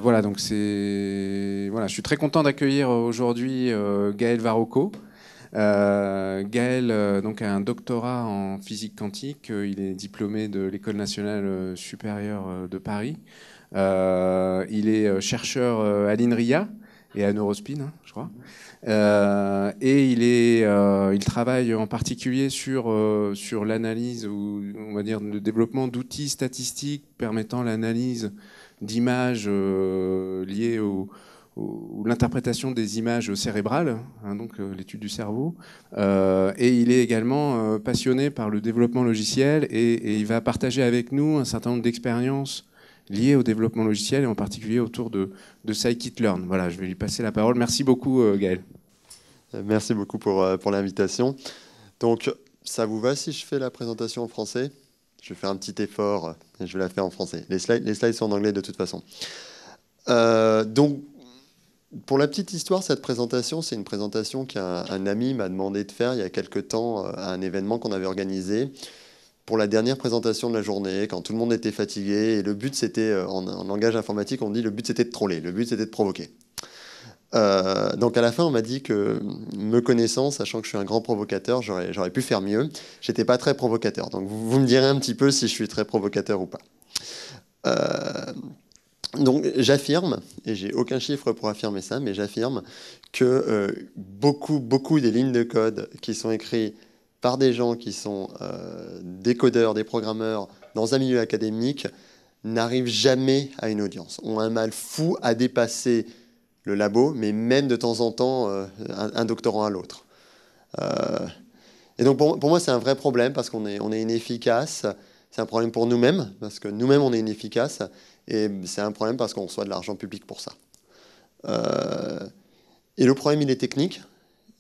Voilà, donc voilà, je suis très content d'accueillir aujourd'hui Gaël Varocco. Gaël donc a un doctorat en physique quantique. Il est diplômé de l'École nationale supérieure de Paris. Il est chercheur à l'INRIA et à Neurospin, hein, je crois. Et il travaille en particulier sur l'analyse, ou on va dire le développement d'outils statistiques permettant l'analyse d'images liées ou l'interprétation des images cérébrales, hein, donc l'étude du cerveau. Et il est également passionné par le développement logiciel et il va partager avec nous un certain nombre d'expériences liées au développement logiciel et en particulier autour de scikit-learn. Voilà, je vais lui passer la parole. Merci beaucoup, Gaël. Merci beaucoup pour l'invitation. Donc, ça vous va si je fais la présentation en français? Je vais faire un petit effort et je vais la faire en français. Les slides sont en anglais de toute façon. Donc, pour la petite histoire, cette présentation, c'est une présentation qu'un ami m'a demandé de faire il y a quelques temps à un événement qu'on avait organisé pour la dernière présentation de la journée, quand tout le monde était fatigué. Et le but, c'était, en langage informatique, on dit le but, c'était de troller, le but, c'était de provoquer. Donc à la fin, on m'a dit que, me connaissant, sachant que je suis un grand provocateur, j'aurais pu faire mieux. J'étais pas très provocateur. Donc vous me direz un petit peu si je suis très provocateur ou pas. Donc j'affirme, et j'ai aucun chiffre pour affirmer ça, mais j'affirme que beaucoup des lignes de code qui sont écrites par des gens qui sont des codeurs, des programmeurs, dans un milieu académique, n'arrivent jamais à une audience, ont un mal fou à dépasser le labo, mais même de temps en temps un doctorant à l'autre. Et donc pour moi, c'est un vrai problème parce qu'on est inefficace. C'est un problème pour nous-mêmes, parce que nous-mêmes, on est inefficace. Et c'est un problème parce qu'on reçoit de l'argent public pour ça. Et le problème, il est technique.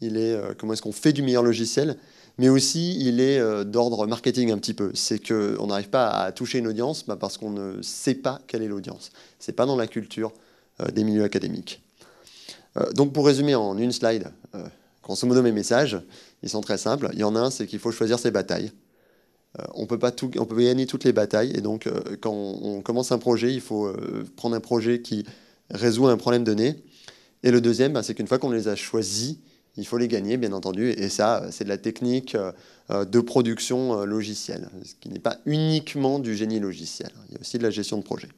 Il est comment est-ce qu'on fait du meilleur logiciel. Mais aussi, il est d'ordre marketing un petit peu. C'est qu'on n'arrive pas à toucher une audience parce qu'on ne sait pas quelle est l'audience. Ce n'est pas dans la culture des milieux académiques. Donc pour résumer en une slide, grosso modo mes messages, ils sont très simples. Il y en a un, c'est qu'il faut choisir ses batailles. On peut gagner toutes les batailles. Et donc quand on commence un projet, il faut prendre un projet qui résout un problème donné. Et le deuxième, c'est qu'une fois qu'on les a choisis, il faut les gagner, bien entendu. Et ça, c'est de la technique de production logicielle, ce qui n'est pas uniquement du génie logiciel. Il y a aussi de la gestion de projet.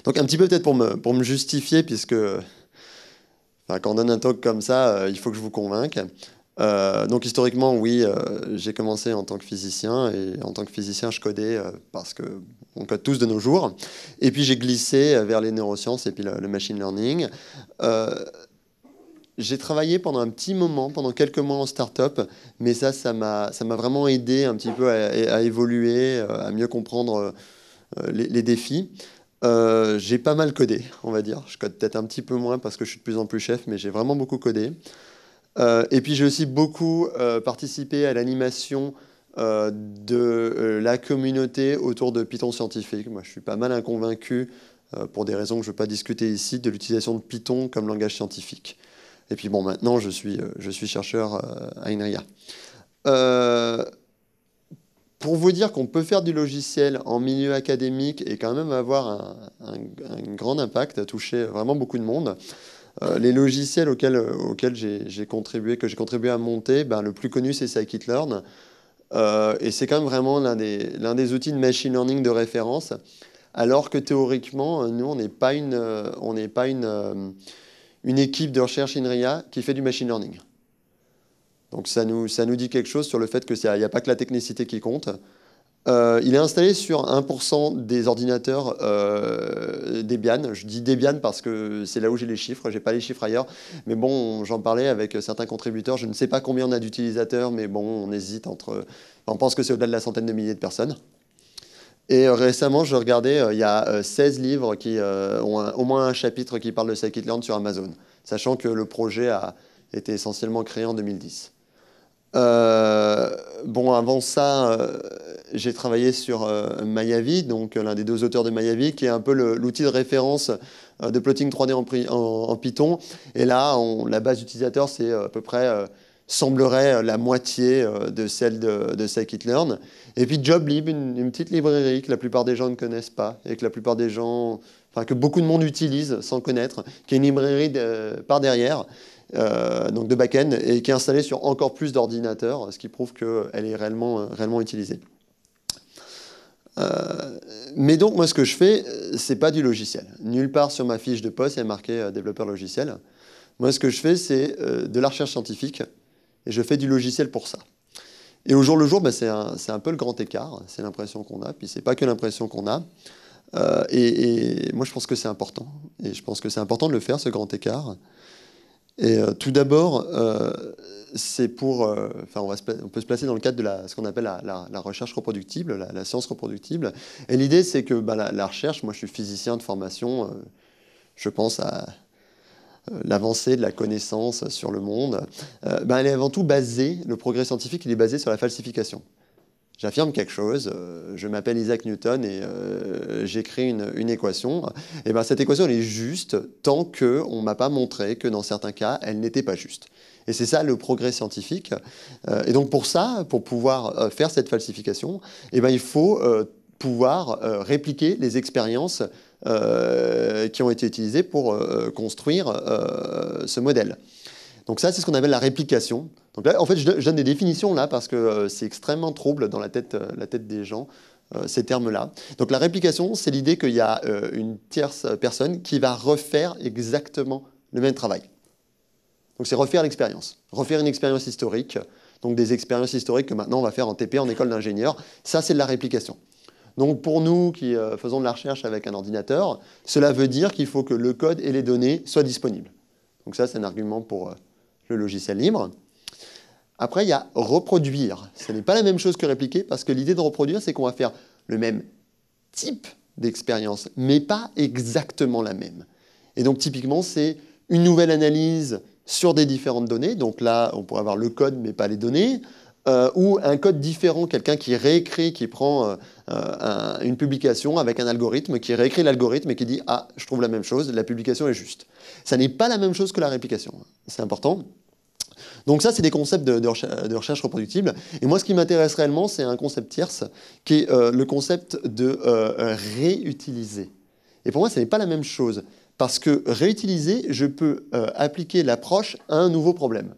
Donc un petit peu peut-être pour me justifier, puisque quand on donne un talk comme ça, il faut que je vous convainque. Donc historiquement, oui, j'ai commencé en tant que physicien, et en tant que physicien, je codais parce qu'on code tous de nos jours. Et puis j'ai glissé vers les neurosciences et puis le machine learning. J'ai travaillé pendant un petit moment, pendant quelques mois en start-up, mais ça m'a vraiment aidé un petit peu à évoluer, à mieux comprendre les défis. J'ai pas mal codé, on va dire. Je code peut-être un petit peu moins parce que je suis de plus en plus chef, mais j'ai vraiment beaucoup codé. Et puis j'ai aussi beaucoup participé à l'animation de la communauté autour de Python scientifique. Moi, je suis pas mal inconvaincu, pour des raisons que je ne veux pas discuter ici, de l'utilisation de Python comme langage scientifique. Et puis bon, maintenant, je suis chercheur à INRIA. Pour vous dire qu'on peut faire du logiciel en milieu académique et quand même avoir un grand impact, toucher vraiment beaucoup de monde, les logiciels auxquels j'ai contribué, que j'ai contribué à monter, le plus connu, c'est scikit-learn. Et c'est quand même vraiment l'un des outils de machine learning de référence, alors que théoriquement, nous, on n'est pas une équipe de recherche INRIA qui fait du machine learning. Donc ça nous dit quelque chose sur le fait qu'il n'y a pas que la technicité qui compte. Il est installé sur 1% des ordinateurs Debian. Je dis Debian parce que c'est là où j'ai les chiffres. Je n'ai pas les chiffres ailleurs. Mais bon, j'en parlais avec certains contributeurs. Je ne sais pas combien on a d'utilisateurs, mais bon, on hésite entre... On pense que c'est au-delà de la centaine de milliers de personnes. Et récemment, je regardais, il y a 16 livres qui ont au moins un chapitre qui parle de scikit-learn sur Amazon, sachant que le projet a été essentiellement créé en 2010. Bon, avant ça, j'ai travaillé sur Mayavi, donc l'un des deux auteurs de Mayavi, qui est un peu l'outil de référence de plotting 3D en Python. Et là, la base d'utilisateurs, c'est à peu près semblerait la moitié de celle de Scikit-learn. Et puis JobLib, une petite librairie que la plupart des gens ne connaissent pas et que la plupart des gens, enfin que beaucoup de monde utilise sans connaître, qui est une librairie par derrière, donc de back-end, et qui est installée sur encore plus d'ordinateurs, ce qui prouve qu'elle est réellement utilisée. Mais donc, moi, ce que je fais, c'est pas du logiciel. Nulle part sur ma fiche de poste, il y a marqué développeur logiciel. Moi, ce que je fais, c'est de la recherche scientifique, et je fais du logiciel pour ça. Et au jour le jour, ben, c'est un peu le grand écart, c'est l'impression qu'on a, puis c'est pas que l'impression qu'on a. Et moi, je pense que c'est important. Et je pense que c'est important de le faire, ce grand écart. Et tout d'abord, c'est pour... on peut se placer dans le cadre de ce qu'on appelle la recherche reproductible, la science reproductible. Et l'idée, c'est que la recherche, moi je suis physicien de formation, je pense à l'avancée de la connaissance sur le monde, elle est avant tout basée, le progrès scientifique, il est basé sur la falsification. J'affirme quelque chose, je m'appelle Isaac Newton et j'écris une équation. Et cette équation, elle est juste tant qu'on ne m'a pas montré que dans certains cas, elle n'était pas juste. Et c'est ça le progrès scientifique. Et donc pour ça, pour pouvoir faire cette falsification, il faut pouvoir répliquer les expériences qui ont été utilisées pour construire ce modèle. Donc ça, c'est ce qu'on appelle la réplication. Donc là, en fait, je donne des définitions là parce que c'est extrêmement trouble dans la tête des gens, ces termes-là. Donc la réplication, c'est l'idée qu'il y a une tierce personne qui va refaire exactement le même travail. Donc c'est refaire l'expérience, refaire une expérience historique, donc des expériences historiques que maintenant on va faire en TP, en école d'ingénieur. Ça, c'est de la réplication. Donc pour nous qui faisons de la recherche avec un ordinateur, cela veut dire qu'il faut que le code et les données soient disponibles. Donc ça, c'est un argument pour le logiciel libre. Après, il y a reproduire. Ce n'est pas la même chose que répliquer, parce que l'idée de reproduire, c'est qu'on va faire le même type d'expérience, mais pas exactement la même. Et donc, typiquement, c'est une nouvelle analyse sur des différentes données. Donc là, on pourrait avoir le code, mais pas les données. Ou un code différent, quelqu'un qui réécrit, qui prend une publication avec un algorithme, qui réécrit l'algorithme et qui dit « Ah, je trouve la même chose, la publication est juste ». Ça n'est pas la même chose que la réplication. C'est important. Donc ça, c'est des concepts de recherche reproductible. Et moi, ce qui m'intéresse réellement, c'est un concept tierce, qui est le concept de réutiliser. Et pour moi, ce n'est pas la même chose. Parce que réutiliser, je peux appliquer l'approche à un nouveau problème.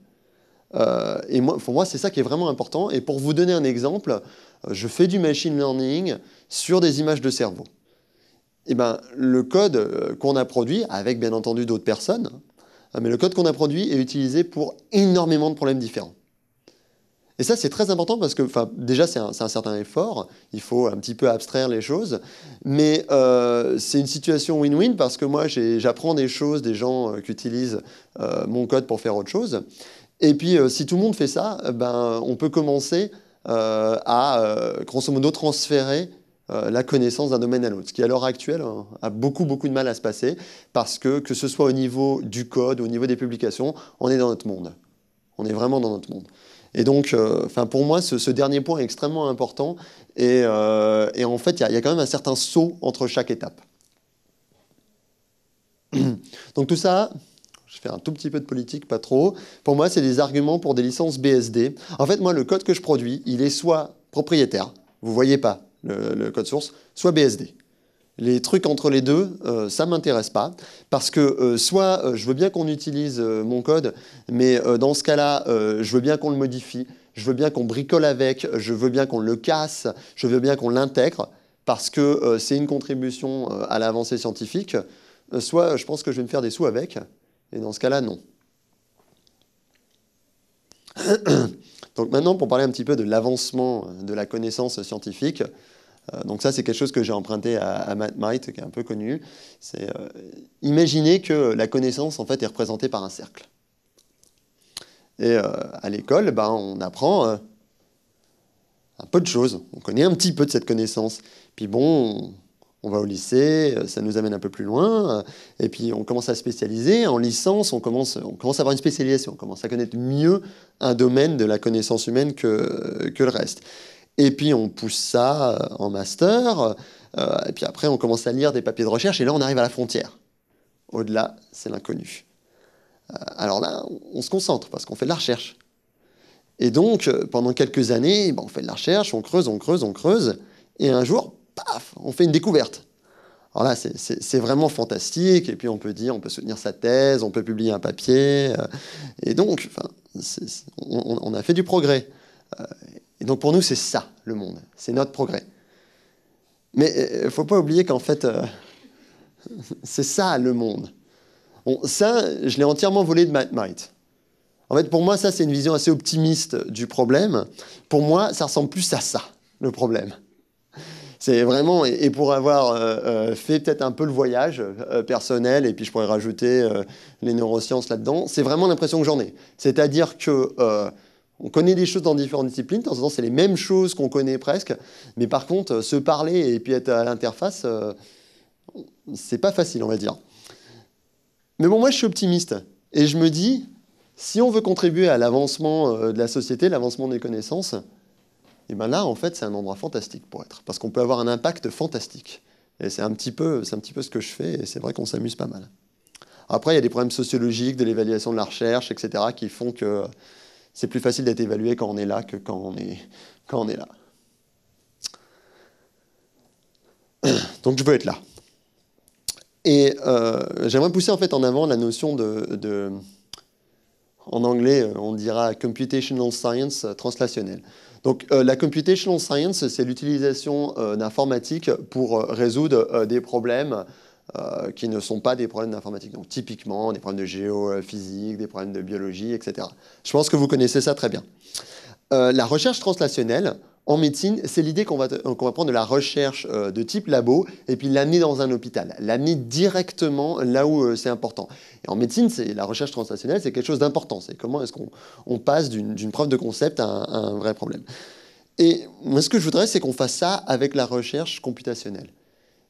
Et pour moi, c'est ça qui est vraiment important. Et pour vous donner un exemple, je fais du machine learning sur des images de cerveau. Et le code qu'on a produit, avec bien entendu d'autres personnes, mais le code qu'on a produit est utilisé pour énormément de problèmes différents. Et ça, c'est très important parce que déjà, c'est un certain effort. Il faut un petit peu abstraire les choses. Mais c'est une situation win-win parce que moi, j'apprends des choses des gens qui utilisent mon code pour faire autre chose. Et puis, si tout le monde fait ça, on peut commencer à, grosso modo, transférer la connaissance d'un domaine à l'autre. Ce qui, à l'heure actuelle, a beaucoup de mal à se passer parce que ce soit au niveau du code, au niveau des publications, on est dans notre monde. On est vraiment dans notre monde. Et donc, pour moi, ce dernier point est extrêmement important. Et en fait, il y a quand même un certain saut entre chaque étape. Donc tout ça... Je fais un tout petit peu de politique, pas trop. Pour moi, c'est des arguments pour des licences BSD. En fait, moi, le code que je produis, il est soit propriétaire, vous ne voyez pas le code source, soit BSD. Les trucs entre les deux, ça ne m'intéresse pas. Parce que soit je veux bien qu'on utilise mon code, mais dans ce cas-là, je veux bien qu'on le modifie, je veux bien qu'on bricole avec, je veux bien qu'on le casse, je veux bien qu'on l'intègre, parce que c'est une contribution à l'avancée scientifique. Soit je pense que je vais me faire des sous avec. Et dans ce cas-là, non. Donc maintenant, pour parler un petit peu de l'avancement de la connaissance scientifique, donc ça, c'est quelque chose que j'ai emprunté à Matt Might, qui est un peu connu. C'est imaginer que la connaissance, en fait, est représentée par un cercle. Et à l'école, on apprend un peu de choses. On connaît un petit peu de cette connaissance. Puis bon... On va au lycée, ça nous amène un peu plus loin, et puis on commence à spécialiser. En licence, on commence à avoir une spécialisation, on commence à connaître mieux un domaine de la connaissance humaine que le reste. Et puis on pousse ça en master, et puis après on commence à lire des papiers de recherche, et là on arrive à la frontière. Au-delà, c'est l'inconnu. Alors là, on se concentre, parce qu'on fait de la recherche. Et donc, pendant quelques années, on fait de la recherche, on creuse, on creuse, on creuse, et un jour, paf, on fait une découverte. Alors là, c'est vraiment fantastique, et puis on peut soutenir sa thèse, on peut publier un papier, et donc, on a fait du progrès. Et donc pour nous, c'est ça, le monde, c'est notre progrès. Mais il ne faut pas oublier qu'en fait, c'est ça, le monde. Bon, ça, je l'ai entièrement volé de Matt Might. En fait, pour moi, ça, c'est une vision assez optimiste du problème. Pour moi, ça ressemble plus à ça, le problème. C'est vraiment, et pour avoir fait peut-être un peu le voyage personnel, et puis je pourrais rajouter les neurosciences là-dedans, c'est vraiment l'impression que j'en ai. C'est-à-dire que on connaît des choses dans différentes disciplines, de temps en temps c'est les mêmes choses qu'on connaît presque, mais par contre, se parler et puis être à l'interface, c'est pas facile, on va dire. Mais bon, moi je suis optimiste, et je me dis, si on veut contribuer à l'avancement de la société, l'avancement des connaissances, et bien là, en fait, c'est un endroit fantastique pour être, parce qu'on peut avoir un impact fantastique. Et c'est un petit peu ce que je fais, et c'est vrai qu'on s'amuse pas mal. Après, il y a des problèmes sociologiques, de l'évaluation de la recherche, etc., qui font que c'est plus facile d'être évalué quand on est là que quand on est là. Donc je veux être là. Et j'aimerais pousser en fait en avant la notion en anglais, on dira computational science translationnelle. Donc la computational science, c'est l'utilisation d'informatique pour résoudre des problèmes qui ne sont pas des problèmes d'informatique. Donc typiquement, des problèmes de géophysique, des problèmes de biologie, etc. Je pense que vous connaissez ça très bien. La recherche translationnelle, en médecine, c'est l'idée qu'on va prendre de la recherche de type labo et puis l'amener dans un hôpital, l'amener directement là où c'est important. Et en médecine, la recherche translationnelle, c'est quelque chose d'important. C'est comment est-ce qu'on passe d'une preuve de concept à un vrai problème. Et moi, ce que je voudrais, c'est qu'on fasse ça avec la recherche computationnelle.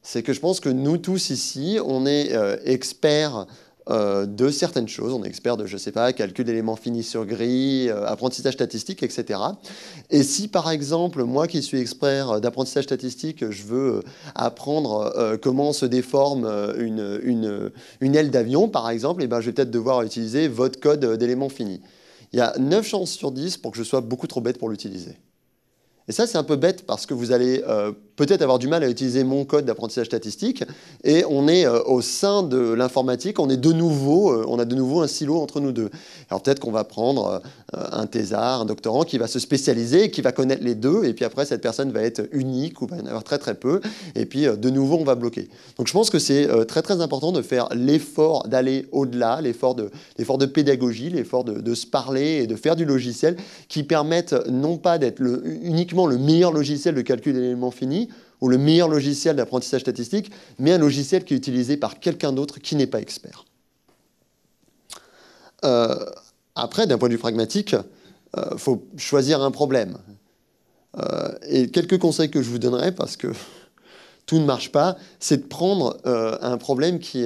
C'est que je pense que nous tous ici, on est experts de certaines choses. On est expert de, je ne sais pas, calcul d'éléments finis sur grille, apprentissage statistique, etc. Et si, par exemple, moi qui suis expert d'apprentissage statistique, je veux apprendre comment se déforme une aile d'avion, par exemple, et ben, je vais peut-être devoir utiliser votre code d'éléments finis. Il y a 9 chances sur 10 pour que je sois beaucoup trop bête pour l'utiliser. Et ça, c'est un peu bête parce que vous allez peut-être avoir du mal à utiliser mon code d'apprentissage statistique. Et on est au sein de l'informatique, on a de nouveau un silo entre nous deux. Alors peut-être qu'on va prendre un thésard, un doctorant qui va se spécialiser, qui va connaître les deux. Et puis après, cette personne va être unique ou va y en avoir très très peu. Et puis de nouveau, on va bloquer. Donc je pense que c'est très très important de faire l'effort d'aller au-delà, l'effort de pédagogie, l'effort de se parler et de faire du logiciel qui permettent non pas d'être uniquement le meilleur logiciel de calcul d'éléments finis ou le meilleur logiciel d'apprentissage statistique, mais un logiciel qui est utilisé par quelqu'un d'autre qui n'est pas expert. Après, d'un point de vue pragmatique, faut choisir un problème. Et quelques conseils que je vous donnerai, parce que tout ne marche pas, c'est de prendre un problème qui...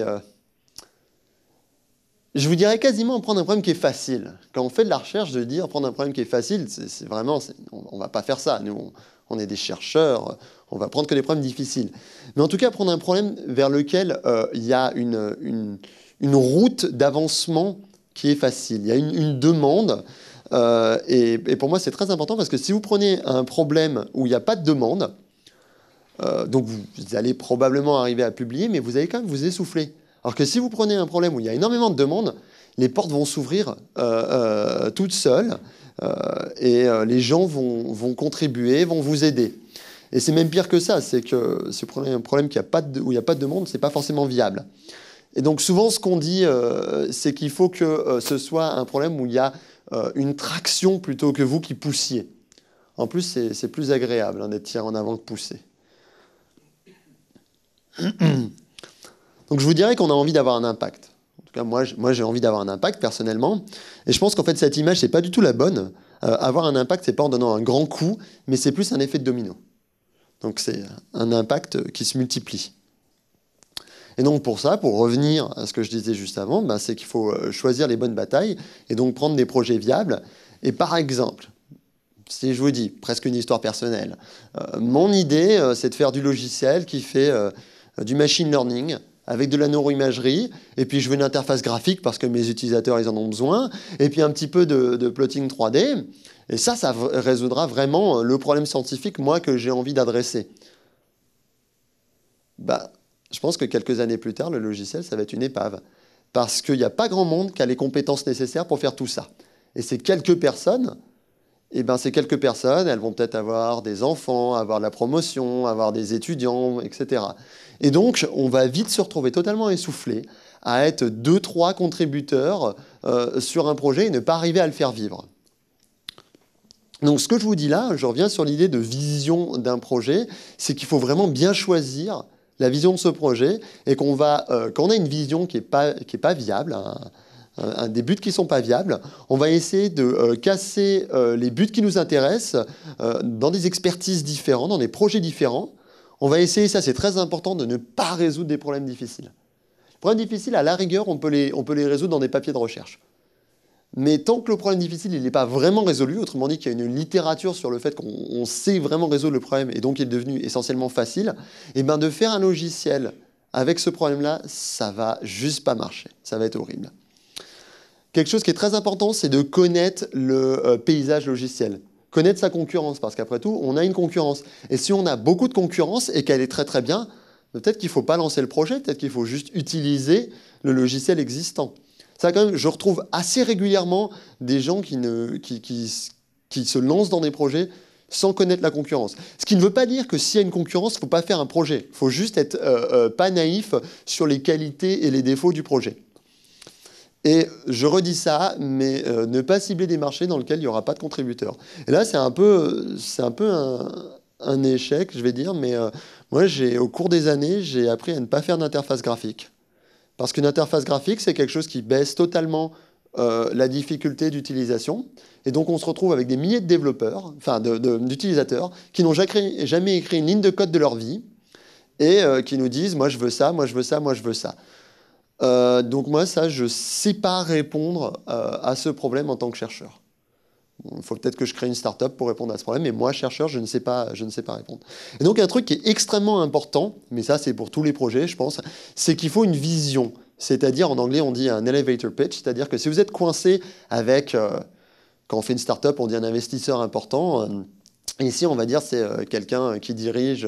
je vous dirais quasiment prendre un problème qui est facile. Quand on fait de la recherche, de dire prendre un problème qui est facile, c'est vraiment... on ne va pas faire ça. Nous, on est des chercheurs, on va prendre que des problèmes difficiles. Mais en tout cas, prendre un problème vers lequel il y a une route d'avancement qui est facile. Il y a une demande. Et pour moi, c'est très important parce que si vous prenez un problème où il n'y a pas de demande, donc vous allez probablement arriver à publier, mais vous allez quand même vous essouffler. Alors que si vous prenez un problème où il y a énormément de demandes, les portes vont s'ouvrir toutes seules et les gens vont contribuer, vont vous aider. Et c'est même pire que ça, c'est que si vous prenez un problème où il n'y a pas de demande, ce n'est pas forcément viable. Et donc souvent, ce qu'on dit, c'est qu'il faut que ce soit un problème où il y a une traction plutôt que vous qui poussiez. En plus, c'est plus agréable d'être tiré en avant que poussé. Donc je vous dirais qu'on a envie d'avoir un impact. En tout cas, moi j'ai envie d'avoir un impact personnellement. Et je pense qu'en fait, cette image, c'est pas du tout la bonne. Avoir un impact, c'est pas en donnant un grand coup, mais c'est plus un effet de domino. Donc c'est un impact qui se multiplie. Et donc pour ça, pour revenir à ce que je disais juste avant, c'est qu'il faut choisir les bonnes batailles et donc prendre des projets viables. Et par exemple, si je vous dis, presque une histoire personnelle, mon idée, c'est de faire du logiciel qui fait du machine learning avec de la neuroimagerie, et puis je veux une interface graphique parce que mes utilisateurs ils en ont besoin, et puis un petit peu de plotting 3D. Et ça résoudra vraiment le problème scientifique, moi, que j'ai envie d'adresser. Bah, je pense que quelques années plus tard, le logiciel, ça va être une épave. Parce qu'il n'y a pas grand monde qui a les compétences nécessaires pour faire tout ça. Et ces quelques personnes, elles vont peut-être avoir des enfants, avoir de la promotion, avoir des étudiants, etc. Et donc, on va vite se retrouver totalement essoufflé à être 2-3 contributeurs sur un projet et ne pas arriver à le faire vivre. Donc ce que je vous dis là, je reviens sur l'idée de vision d'un projet, c'est qu'il faut vraiment bien choisir la vision de ce projet et qu'on va, quand on a une vision qui est pas viable, des buts qui ne sont pas viables, on va essayer de casser les buts qui nous intéressent dans des expertises différentes, dans des projets différents. On va essayer, ça c'est très important, de ne pas résoudre des problèmes difficiles. Les problèmes difficiles, à la rigueur, on peut les résoudre dans des papiers de recherche. Mais tant que le problème difficile n'est pas vraiment résolu, autrement dit qu'il y a une littérature sur le fait qu'on sait vraiment résoudre le problème et donc il est devenu essentiellement facile, et ben de faire un logiciel avec ce problème-là, ça va juste pas marcher. Ça va être horrible. Quelque chose qui est très important, c'est de connaître le paysage logiciel. Connaître sa concurrence, parce qu'après tout, on a une concurrence. Et si on a beaucoup de concurrence et qu'elle est très très bien, peut-être qu'il ne faut pas lancer le projet, peut-être qu'il faut juste utiliser le logiciel existant. Ça, quand même, je retrouve assez régulièrement des gens qui se lancent dans des projets sans connaître la concurrence. Ce qui ne veut pas dire que s'il y a une concurrence, il ne faut pas faire un projet. Il faut juste être pas naïf sur les qualités et les défauts du projet. Et je redis ça, mais ne pas cibler des marchés dans lesquels il n'y aura pas de contributeurs. Et là, c'est un peu un échec, je vais dire, mais moi, au cours des années, j'ai appris à ne pas faire d'interface graphique. Parce qu'une interface graphique, c'est quelque chose qui baisse totalement la difficulté d'utilisation. Et donc, on se retrouve avec des milliers de développeurs, enfin d'utilisateurs, qui n'ont jamais écrit une ligne de code de leur vie et qui nous disent « moi, je veux ça, moi, je veux ça, moi, je veux ça ». Donc moi, ça, je ne sais pas répondre à ce problème en tant que chercheur. Il faut peut-être que je crée une start-up pour répondre à ce problème, mais moi, chercheur, je ne sais pas répondre. Et donc, un truc qui est extrêmement important, mais ça, c'est pour tous les projets, je pense, c'est qu'il faut une vision. C'est-à-dire, en anglais, on dit un elevator pitch, c'est-à-dire que si vous êtes coincé avec, quand on fait une start-up, on dit un investisseur important. Ici, on va dire, c'est quelqu'un qui dirige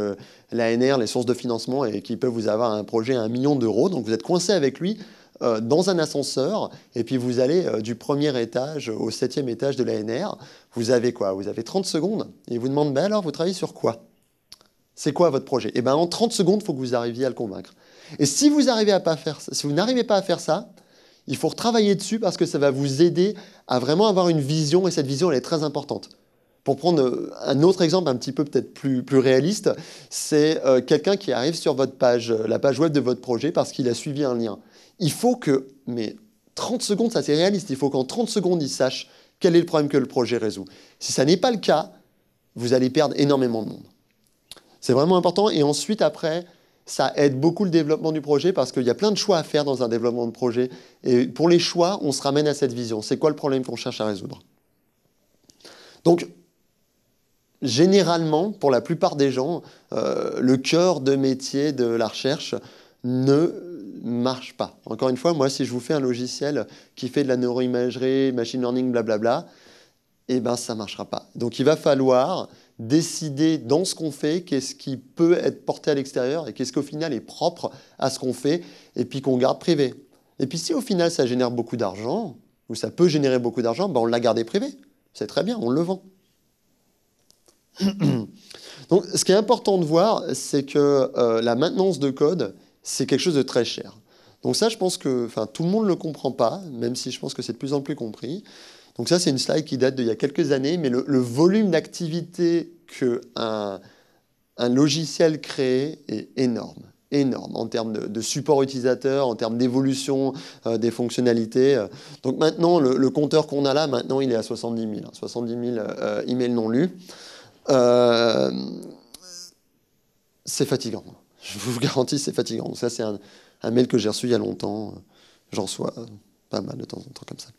l'ANR, les sources de financement, et qui peut vous avoir un projet à 1 million d'euros. Donc, vous êtes coincé avec lui dans un ascenseur, et puis vous allez du premier étage au 7e étage de l'ANR. Vous avez quoi? Vous avez 30 secondes, et il vous demande, ben alors, vous travaillez sur quoi? C'est quoi votre projet? Et bien, en 30 secondes, il faut que vous arriviez à le convaincre. Et si vous n'arrivez pas à faire ça, il faut retravailler dessus parce que ça va vous aider à vraiment avoir une vision, et cette vision, elle est très importante. Pour prendre un autre exemple un petit peu peut-être plus réaliste, c'est quelqu'un qui arrive sur votre page, la page web de votre projet parce qu'il a suivi un lien. Il faut que, mais 30 secondes, ça c'est réaliste, il faut qu'en 30 secondes, il sache quel est le problème que le projet résout. Si ça n'est pas le cas, vous allez perdre énormément de monde. C'est vraiment important. Et ensuite, après, ça aide beaucoup le développement du projet parce qu'il y a plein de choix à faire dans un développement de projet. Et pour les choix, on se ramène à cette vision. C'est quoi le problème qu'on cherche à résoudre? Donc, généralement, pour la plupart des gens, le cœur de métier de la recherche ne marche pas. Encore une fois, moi, si je vous fais un logiciel qui fait de la neuroimagerie, machine learning, blablabla, eh ben, ça ne marchera pas. Donc, il va falloir décider dans ce qu'on fait qu'est-ce qui peut être porté à l'extérieur et qu'est-ce qu'au final est propre à ce qu'on fait et puis qu'on garde privé. Et puis, si au final, ça génère beaucoup d'argent, ou ça peut générer beaucoup d'argent, ben, on l'a gardé privé. C'est très bien, on le vend. Donc, ce qui est important de voir, c'est que la maintenance de code, c'est quelque chose de très cher. Donc ça, je pense que tout le monde ne le comprend pas, même si je pense que c'est de plus en plus compris. Donc ça, c'est une slide qui date d'il y a quelques années, mais le volume d'activité qu'un logiciel crée est énorme. Énorme en termes de support utilisateur, en termes d'évolution des fonctionnalités. Donc maintenant, le compteur qu'on a là, maintenant, il est à 70 000. 70 000 emails non lus. C'est fatigant. Je vous garantis, c'est fatigant. Donc ça, c'est un mail que j'ai reçu il y a longtemps. J'en reçois pas mal de temps en temps comme ça.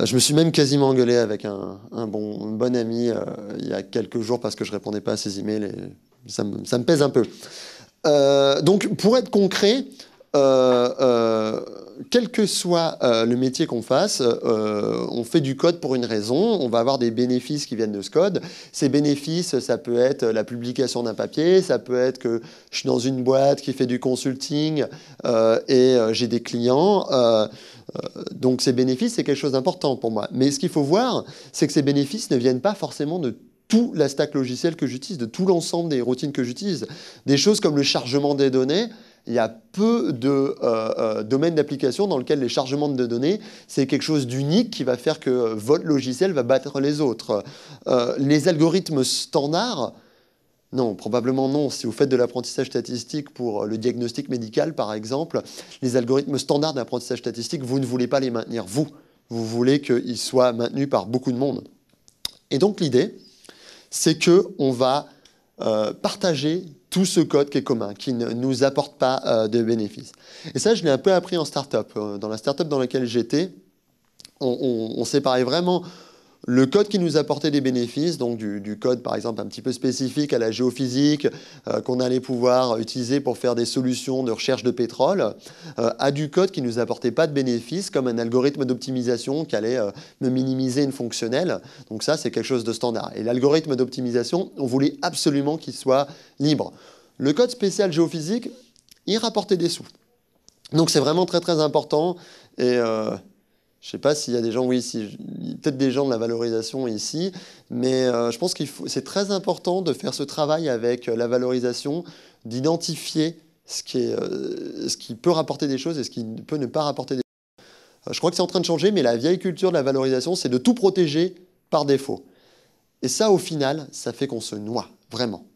Je me suis même quasiment engueulé avec un bon ami il y a quelques jours parce que je ne répondais pas à ses emails et ça me pèse un peu. Donc, pour être concret, quel que soit le métier qu'on fasse, on fait du code pour une raison, on va avoir des bénéfices qui viennent de ce code. Ces bénéfices, ça peut être la publication d'un papier, ça peut être que je suis dans une boîte qui fait du consulting et j'ai des clients. Donc ces bénéfices, c'est quelque chose d'important pour moi. Mais ce qu'il faut voir, c'est que ces bénéfices ne viennent pas forcément de tout la stack logicielle que j'utilise, de tout l'ensemble des routines que j'utilise. Des choses comme le chargement des données, il y a peu de domaines d'application dans lesquels les chargements de données, c'est quelque chose d'unique qui va faire que votre logiciel va battre les autres. Les algorithmes standards, non, probablement non. Si vous faites de l'apprentissage statistique pour le diagnostic médical, par exemple, les algorithmes standards d'apprentissage statistique, vous ne voulez pas les maintenir, vous. Vous voulez qu'ils soient maintenus par beaucoup de monde. Et donc l'idée, c'est qu'on va partager tout ce code qui est commun, qui ne nous apporte pas de bénéfices. Et ça, je l'ai un peu appris en start-up. Dans la start-up dans laquelle j'étais, on séparait vraiment le code qui nous apportait des bénéfices, donc du code par exemple un petit peu spécifique à la géophysique, qu'on allait pouvoir utiliser pour faire des solutions de recherche de pétrole, à du code qui ne nous apportait pas de bénéfices, comme un algorithme d'optimisation qui allait me minimiser une fonctionnelle. Donc ça, c'est quelque chose de standard. Et l'algorithme d'optimisation, on voulait absolument qu'il soit libre. Le code spécial géophysique, il rapportait des sous. Donc c'est vraiment très très important. Et je ne sais pas s'il y a des gens, oui, peut-être des gens de la valorisation ici, mais je pense que c'est très important de faire ce travail avec la valorisation, d'identifier ce qui peut rapporter des choses et ce qui peut ne pas rapporter des choses. Je crois que c'est en train de changer, mais la vieille culture de la valorisation, c'est de tout protéger par défaut. Et ça, au final, ça fait qu'on se noie, vraiment.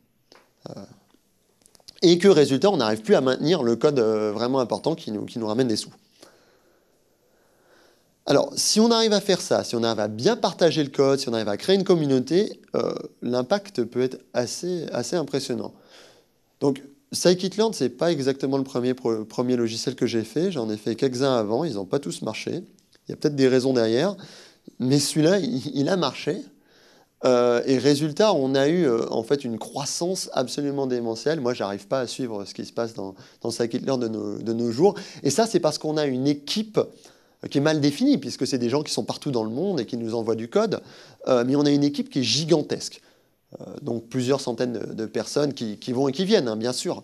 Et que, résultat, on n'arrive plus à maintenir le code vraiment important qui nous ramène des sous. Alors, si on arrive à faire ça, si on arrive à bien partager le code, si on arrive à créer une communauté, l'impact peut être assez impressionnant. Donc, scikit-learn, ce n'est pas exactement le premier logiciel que j'ai fait. J'en ai fait quelques-uns avant, ils n'ont pas tous marché. Il y a peut-être des raisons derrière, mais celui-là, il a marché. Et résultat, on a eu en fait une croissance absolument démentielle. Moi, je n'arrive pas à suivre ce qui se passe dans scikit-learn de nos jours. Et ça, c'est parce qu'on a une équipe qui est mal définie, puisque c'est des gens qui sont partout dans le monde et qui nous envoient du code. Mais on a une équipe qui est gigantesque. Donc plusieurs centaines de personnes qui vont et qui viennent, hein, bien sûr.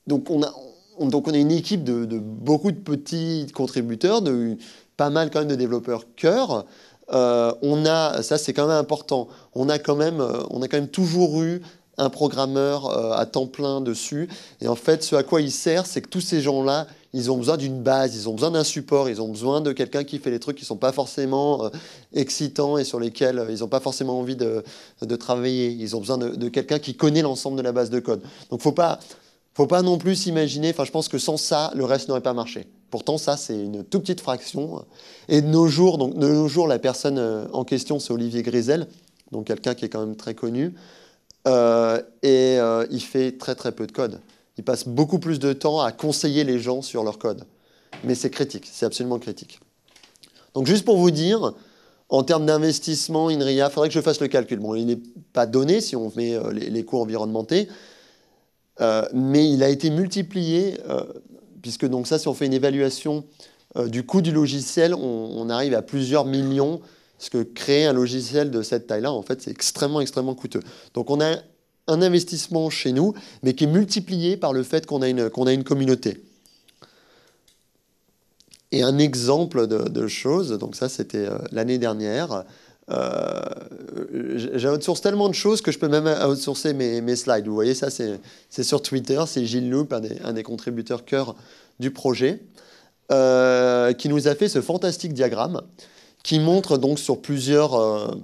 Donc on a une équipe de beaucoup de petits contributeurs, de pas mal quand même de développeurs cœur. Ça c'est quand même important, on a quand même toujours eu un programmeur à temps plein dessus. Et en fait, ce à quoi il sert, c'est que tous ces gens-là, ils ont besoin d'une base, ils ont besoin d'un support, ils ont besoin de quelqu'un qui fait les trucs qui ne sont pas forcément excitants et sur lesquels ils n'ont pas forcément envie de travailler. Ils ont besoin de quelqu'un qui connaît l'ensemble de la base de code. Donc, faut pas non plus s'imaginer, je pense que sans ça, le reste n'aurait pas marché. Pourtant, ça, c'est une toute petite fraction. Et de nos jours, la personne en question, c'est Olivier Grisel, donc quelqu'un qui est quand même très connu. Il fait très très peu de code. Il passe beaucoup plus de temps à conseiller les gens sur leur code. Mais c'est critique, c'est absolument critique. Donc juste pour vous dire, en termes d'investissement, INRIA, il faudrait que je fasse le calcul. Bon, il n'est pas donné si on met les coûts environnementés, mais il a été multiplié, puisque donc ça, si on fait une évaluation du coût du logiciel, on arrive à plusieurs millions. Parce que créer un logiciel de cette taille-là, en fait, c'est extrêmement coûteux. Donc on a un investissement chez nous, mais qui est multiplié par le fait qu'on a une communauté. Et un exemple de choses, donc ça c'était l'année dernière, j'ai outsourcé tellement de choses que je peux même outsourcer mes slides. Vous voyez, ça c'est sur Twitter, c'est Gilles Loup, un des contributeurs cœur du projet, qui nous a fait ce fantastique diagramme, qui montre donc sur plusieurs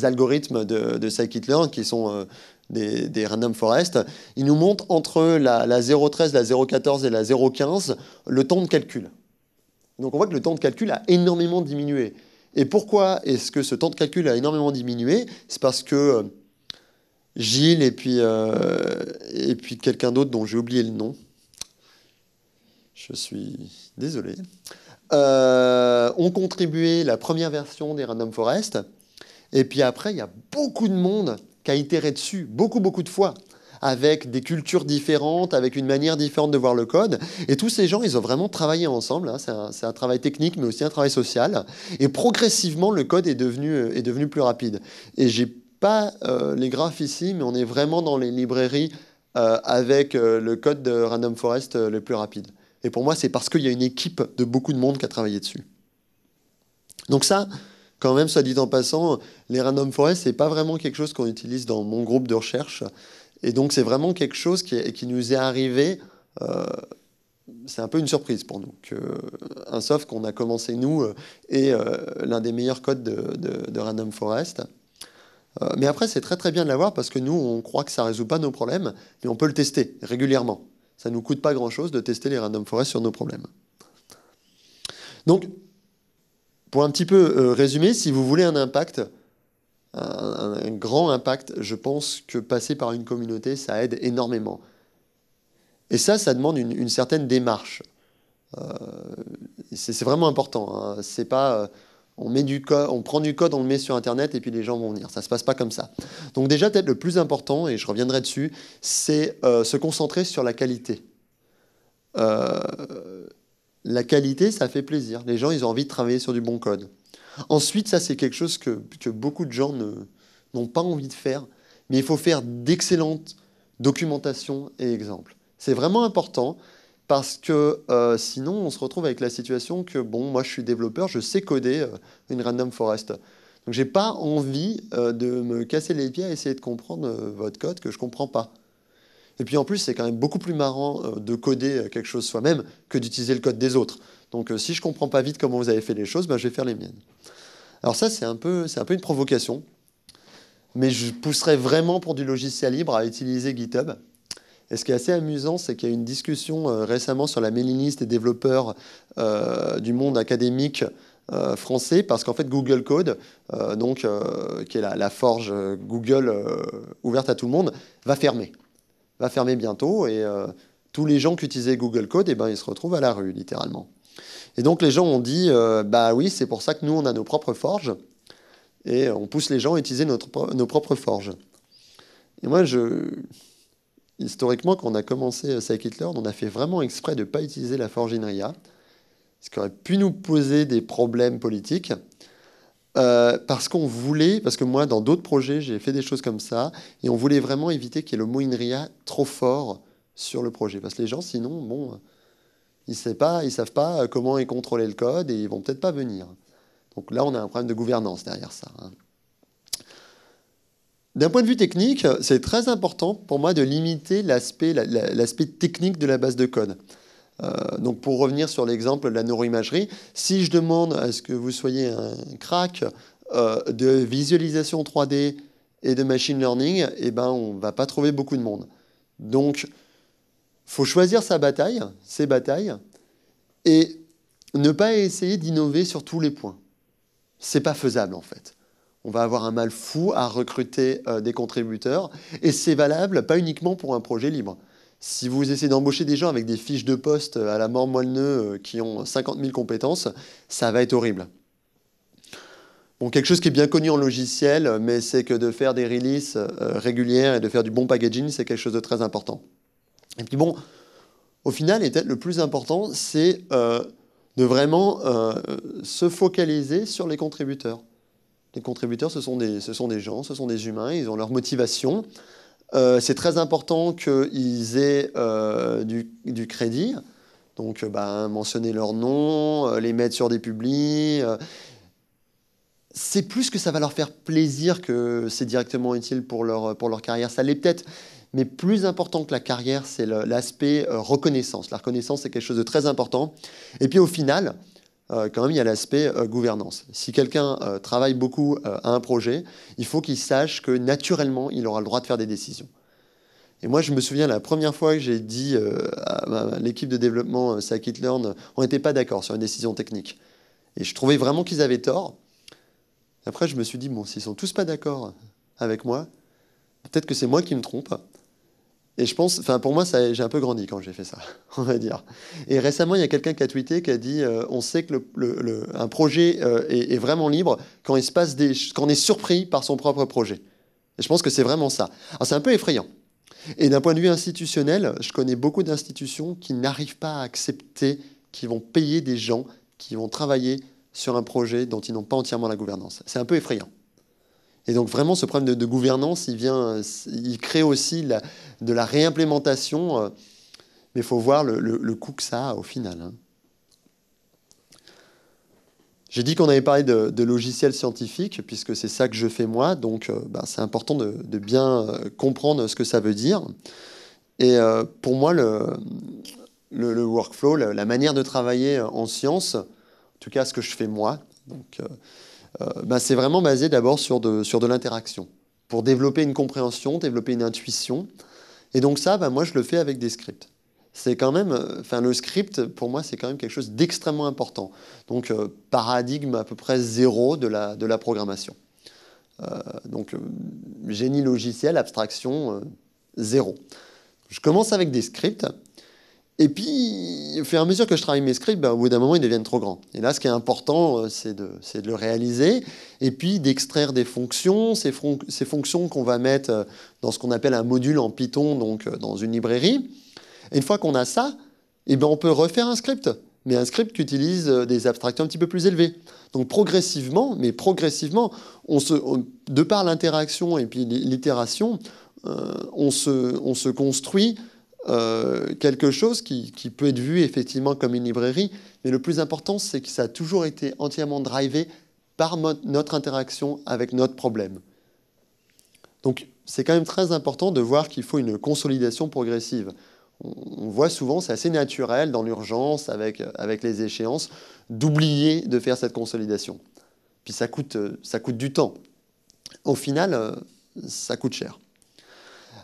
algorithmes de scikit-learn, qui sont des random forest. Il nous montre entre la 0.13, la 0.14 et la 0.15 le temps de calcul. Donc on voit que le temps de calcul a énormément diminué. Et pourquoi est-ce que ce temps de calcul a énormément diminué? C'est parce que Gilles et puis quelqu'un d'autre dont j'ai oublié le nom, je suis désolé, ont contribué la première version des Random Forest. Et puis après, il y a beaucoup de monde qui a itéré dessus beaucoup, beaucoup de fois, avec des cultures différentes, avec une manière différente de voir le code. Et tous ces gens, ils ont vraiment travaillé ensemble. Hein. C'est un travail technique, mais aussi un travail social. Et progressivement, le code est devenu plus rapide. Et j'ai pas les graphes ici, mais on est vraiment dans les librairies avec le code de Random Forest le plus rapide. Et pour moi, c'est parce qu'il y a une équipe de beaucoup de monde qui a travaillé dessus. Donc ça, quand même, soit dit en passant, les Random Forest, c'est pas vraiment quelque chose qu'on utilise dans mon groupe de recherche. Et donc, c'est vraiment quelque chose qui nous est arrivé. C'est un peu une surprise pour nous. Un soft qu'on a commencé, nous, est l'un des meilleurs codes de Random Forest. Mais après, c'est très très bien de l'avoir parce que nous, on croit que ça ne résout pas nos problèmes, mais on peut le tester régulièrement. Ça ne nous coûte pas grand-chose de tester les Random Forest sur nos problèmes. Donc, pour un petit peu résumer, si vous voulez un impact, un grand impact, je pense que passer par une communauté, ça aide énormément. Et ça demande une certaine démarche. C'est vraiment important. Hein. C'est pas on met du code, on prend du code, on le met sur Internet et puis les gens vont venir. Ça se passe pas comme ça. Donc déjà, peut-être le plus important, et je reviendrai dessus, c'est se concentrer sur la qualité. La qualité, ça fait plaisir. Les gens, ils ont envie de travailler sur du bon code. Ensuite, ça, c'est quelque chose que beaucoup de gens n'ont pas envie de faire, mais il faut faire d'excellentes documentations et exemples. C'est vraiment important parce que sinon, on se retrouve avec la situation que, bon, moi, je suis développeur, je sais coder une Random Forest. Donc, j'ai pas envie de me casser les pieds à essayer de comprendre votre code que je comprends pas. Et puis, en plus, c'est quand même beaucoup plus marrant de coder quelque chose soi-même que d'utiliser le code des autres. Donc, si je comprends pas vite comment vous avez fait les choses, ben, je vais faire les miennes. Alors ça, c'est un peu une provocation. Mais je pousserais vraiment pour du logiciel libre à utiliser GitHub. Et ce qui est assez amusant, c'est qu'il y a eu une discussion récemment sur la mailing list des développeurs du monde académique français, parce qu'en fait, Google Code, qui est la forge Google ouverte à tout le monde, va fermer. Va fermer bientôt. Et tous les gens qui utilisaient Google Code, eh ben, ils se retrouvent à la rue, littéralement. Et donc, les gens ont dit, bah oui, c'est pour ça que nous, on a nos propres forges. Et on pousse les gens à utiliser nos propres forges. Et moi, historiquement, quand on a commencé Scikit-learn, on a fait vraiment exprès de ne pas utiliser la forge INRIA, ce qui aurait pu nous poser des problèmes politiques, parce que moi, dans d'autres projets, j'ai fait des choses comme ça, et on voulait vraiment éviter qu'il y ait le mot INRIA trop fort sur le projet. Parce que les gens, sinon, bon, ils ne savent pas comment est contrôlé le code, et ils ne vont peut-être pas venir. Donc là, on a un problème de gouvernance derrière ça. Hein. D'un point de vue technique, c'est très important pour moi de limiter l'aspect technique de la base de code. Donc pour revenir sur l'exemple de la neuroimagerie, si je demande à ce que vous soyez un crack de visualisation 3D et de machine learning, eh ben, on ne va pas trouver beaucoup de monde. Donc, il faut choisir ses batailles, et ne pas essayer d'innover sur tous les points. C'est pas faisable en fait. On va avoir un mal fou à recruter des contributeurs, et c'est valable pas uniquement pour un projet libre. Si vous essayez d'embaucher des gens avec des fiches de poste à la mort moelle-neu qui ont 50 000 compétences, ça va être horrible. Bon, quelque chose qui est bien connu en logiciel, mais c'est que de faire des releases régulières et de faire du bon packaging, c'est quelque chose de très important. Et puis bon, au final, et peut-être le plus important, c'est de vraiment se focaliser sur les contributeurs. Les contributeurs, ce sont des gens, ce sont des humains, ils ont leur motivation. C'est très important qu'ils aient du crédit, donc mentionner leur nom, les mettre sur des publis. C'est plus que ça va leur faire plaisir que c'est directement utile pour leur carrière. Ça l'est peut-être, mais plus important que la carrière, c'est l'aspect reconnaissance. La reconnaissance, c'est quelque chose de très important. Et puis au final, quand même, il y a l'aspect gouvernance. Si quelqu'un travaille beaucoup à un projet, il faut qu'il sache que naturellement, il aura le droit de faire des décisions. Et moi, je me souviens, la première fois que j'ai dit à l'équipe de développement Scikit-learn, on n'était pas d'accord sur une décision technique. Et je trouvais vraiment qu'ils avaient tort. Après, je me suis dit, bon, s'ils sont tous pas d'accord avec moi, peut-être que c'est moi qui me trompe. Et je pense, pour moi, j'ai un peu grandi quand j'ai fait ça, on va dire. Et récemment, il y a quelqu'un qui a tweeté, qui a dit, on sait que un projet est vraiment libre quand on est surpris par son propre projet. Et je pense que c'est vraiment ça. Alors c'est un peu effrayant. Et d'un point de vue institutionnel, je connais beaucoup d'institutions qui n'arrivent pas à accepter qu'ils vont payer des gens qui vont travailler sur un projet dont ils n'ont pas entièrement la gouvernance. C'est un peu effrayant. Et donc vraiment, ce problème de gouvernance, il crée aussi de la réimplémentation, mais il faut voir le coût que ça a au final. Hein. J'ai dit qu'on avait parlé de logiciels scientifiques, puisque c'est ça que je fais moi, donc c'est important de bien comprendre ce que ça veut dire. Et pour moi, le workflow, la manière de travailler en science, en tout cas ce que je fais moi, donc, c'est vraiment basé d'abord sur de l'interaction, pour développer une compréhension, développer une intuition. Et donc ça, moi je le fais avec des scripts. C'est quand même, le script, pour moi, c'est quand même quelque chose d'extrêmement important. Donc, paradigme à peu près zéro de la programmation. Donc, génie logiciel, abstraction, zéro. Je commence avec des scripts, et puis, au fur et à mesure que je travaille mes scripts, au bout d'un moment, ils deviennent trop grands. Et là, ce qui est important, c'est de le réaliser, et puis d'extraire des fonctions, ces fonctions qu'on va mettre dans ce qu'on appelle un module en Python, donc dans une librairie. Et une fois qu'on a ça, on peut refaire un script, mais un script qui utilise des abstractions un petit peu plus élevées. Donc progressivement, de par l'interaction et puis l'itération, on se construit quelque chose qui peut être vu effectivement comme une librairie, mais le plus important, c'est que ça a toujours été entièrement drivé par notre interaction avec notre problème. Donc c'est quand même très important de voir qu'il faut une consolidation progressive. On voit souvent, c'est assez naturel dans l'urgence, avec les échéances, d'oublier de faire cette consolidation. Puis ça coûte du temps. Au final, ça coûte cher.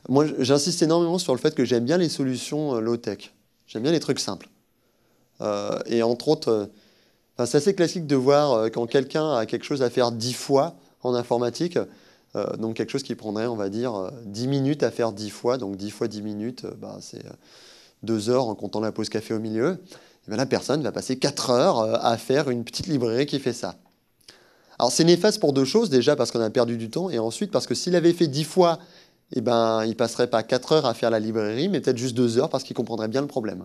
Moi, j'insiste énormément sur le fait que j'aime bien les solutions low-tech. J'aime bien les trucs simples. Et entre autres, c'est assez classique de voir quand quelqu'un a quelque chose à faire 10 fois en informatique, donc quelque chose qui prendrait, on va dire, 10 minutes à faire 10 fois, donc 10 fois 10 minutes, c'est 2 heures en comptant la pause café au milieu. Et la personne va passer 4 heures à faire une petite librairie qui fait ça. Alors c'est néfaste pour deux choses, déjà parce qu'on a perdu du temps, et ensuite parce que s'il avait fait 10 fois, il ne passerait pas 4 heures à faire la librairie, mais peut-être juste 2 heures parce qu'il comprendrait bien le problème.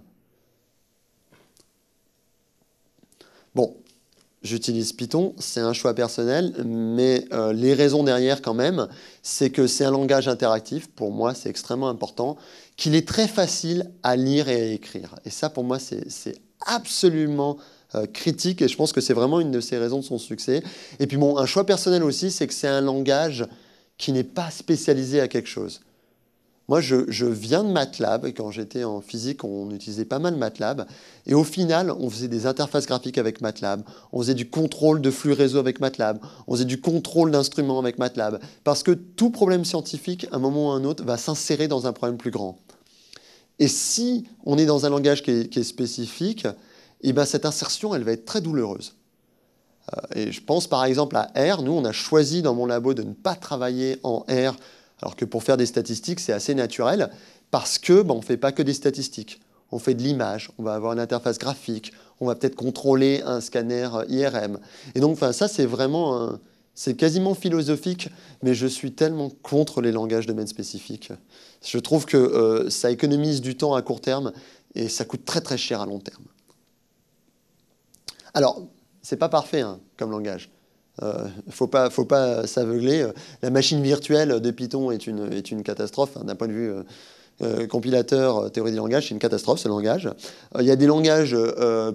Bon. J'utilise Python, c'est un choix personnel, mais les raisons derrière quand même, c'est que c'est un langage interactif, pour moi c'est extrêmement important, qu'il est très facile à lire et à écrire. Et ça pour moi c'est absolument critique et je pense que c'est vraiment une de ces raisons de son succès. Et puis un choix personnel aussi, c'est que c'est un langage qui n'est pas spécialisé à quelque chose. Moi, je viens de MATLAB, et quand j'étais en physique, on utilisait pas mal MATLAB. Et au final, on faisait des interfaces graphiques avec MATLAB, on faisait du contrôle de flux réseau avec MATLAB, on faisait du contrôle d'instruments avec MATLAB. Parce que tout problème scientifique, à un moment ou à un autre, va s'insérer dans un problème plus grand. Et si on est dans un langage qui est spécifique, cette insertion, elle va être très douloureuse. Et je pense par exemple à R. Nous, on a choisi dans mon labo de ne pas travailler en R, alors que pour faire des statistiques, c'est assez naturel, parce que on ne fait pas que des statistiques. On fait de l'image, on va avoir une interface graphique, on va peut-être contrôler un scanner IRM. Et donc, ça, c'est vraiment, c'est quasiment philosophique, mais je suis tellement contre les langages de domaine spécifiques. Je trouve que ça économise du temps à court terme et ça coûte très très cher à long terme. Alors, c'est pas parfait comme langage. Faut pas s'aveugler. La machine virtuelle de Python est une catastrophe d'un point de vue compilateur, théorie des langages, c'est une catastrophe ce langage. Il y a des langages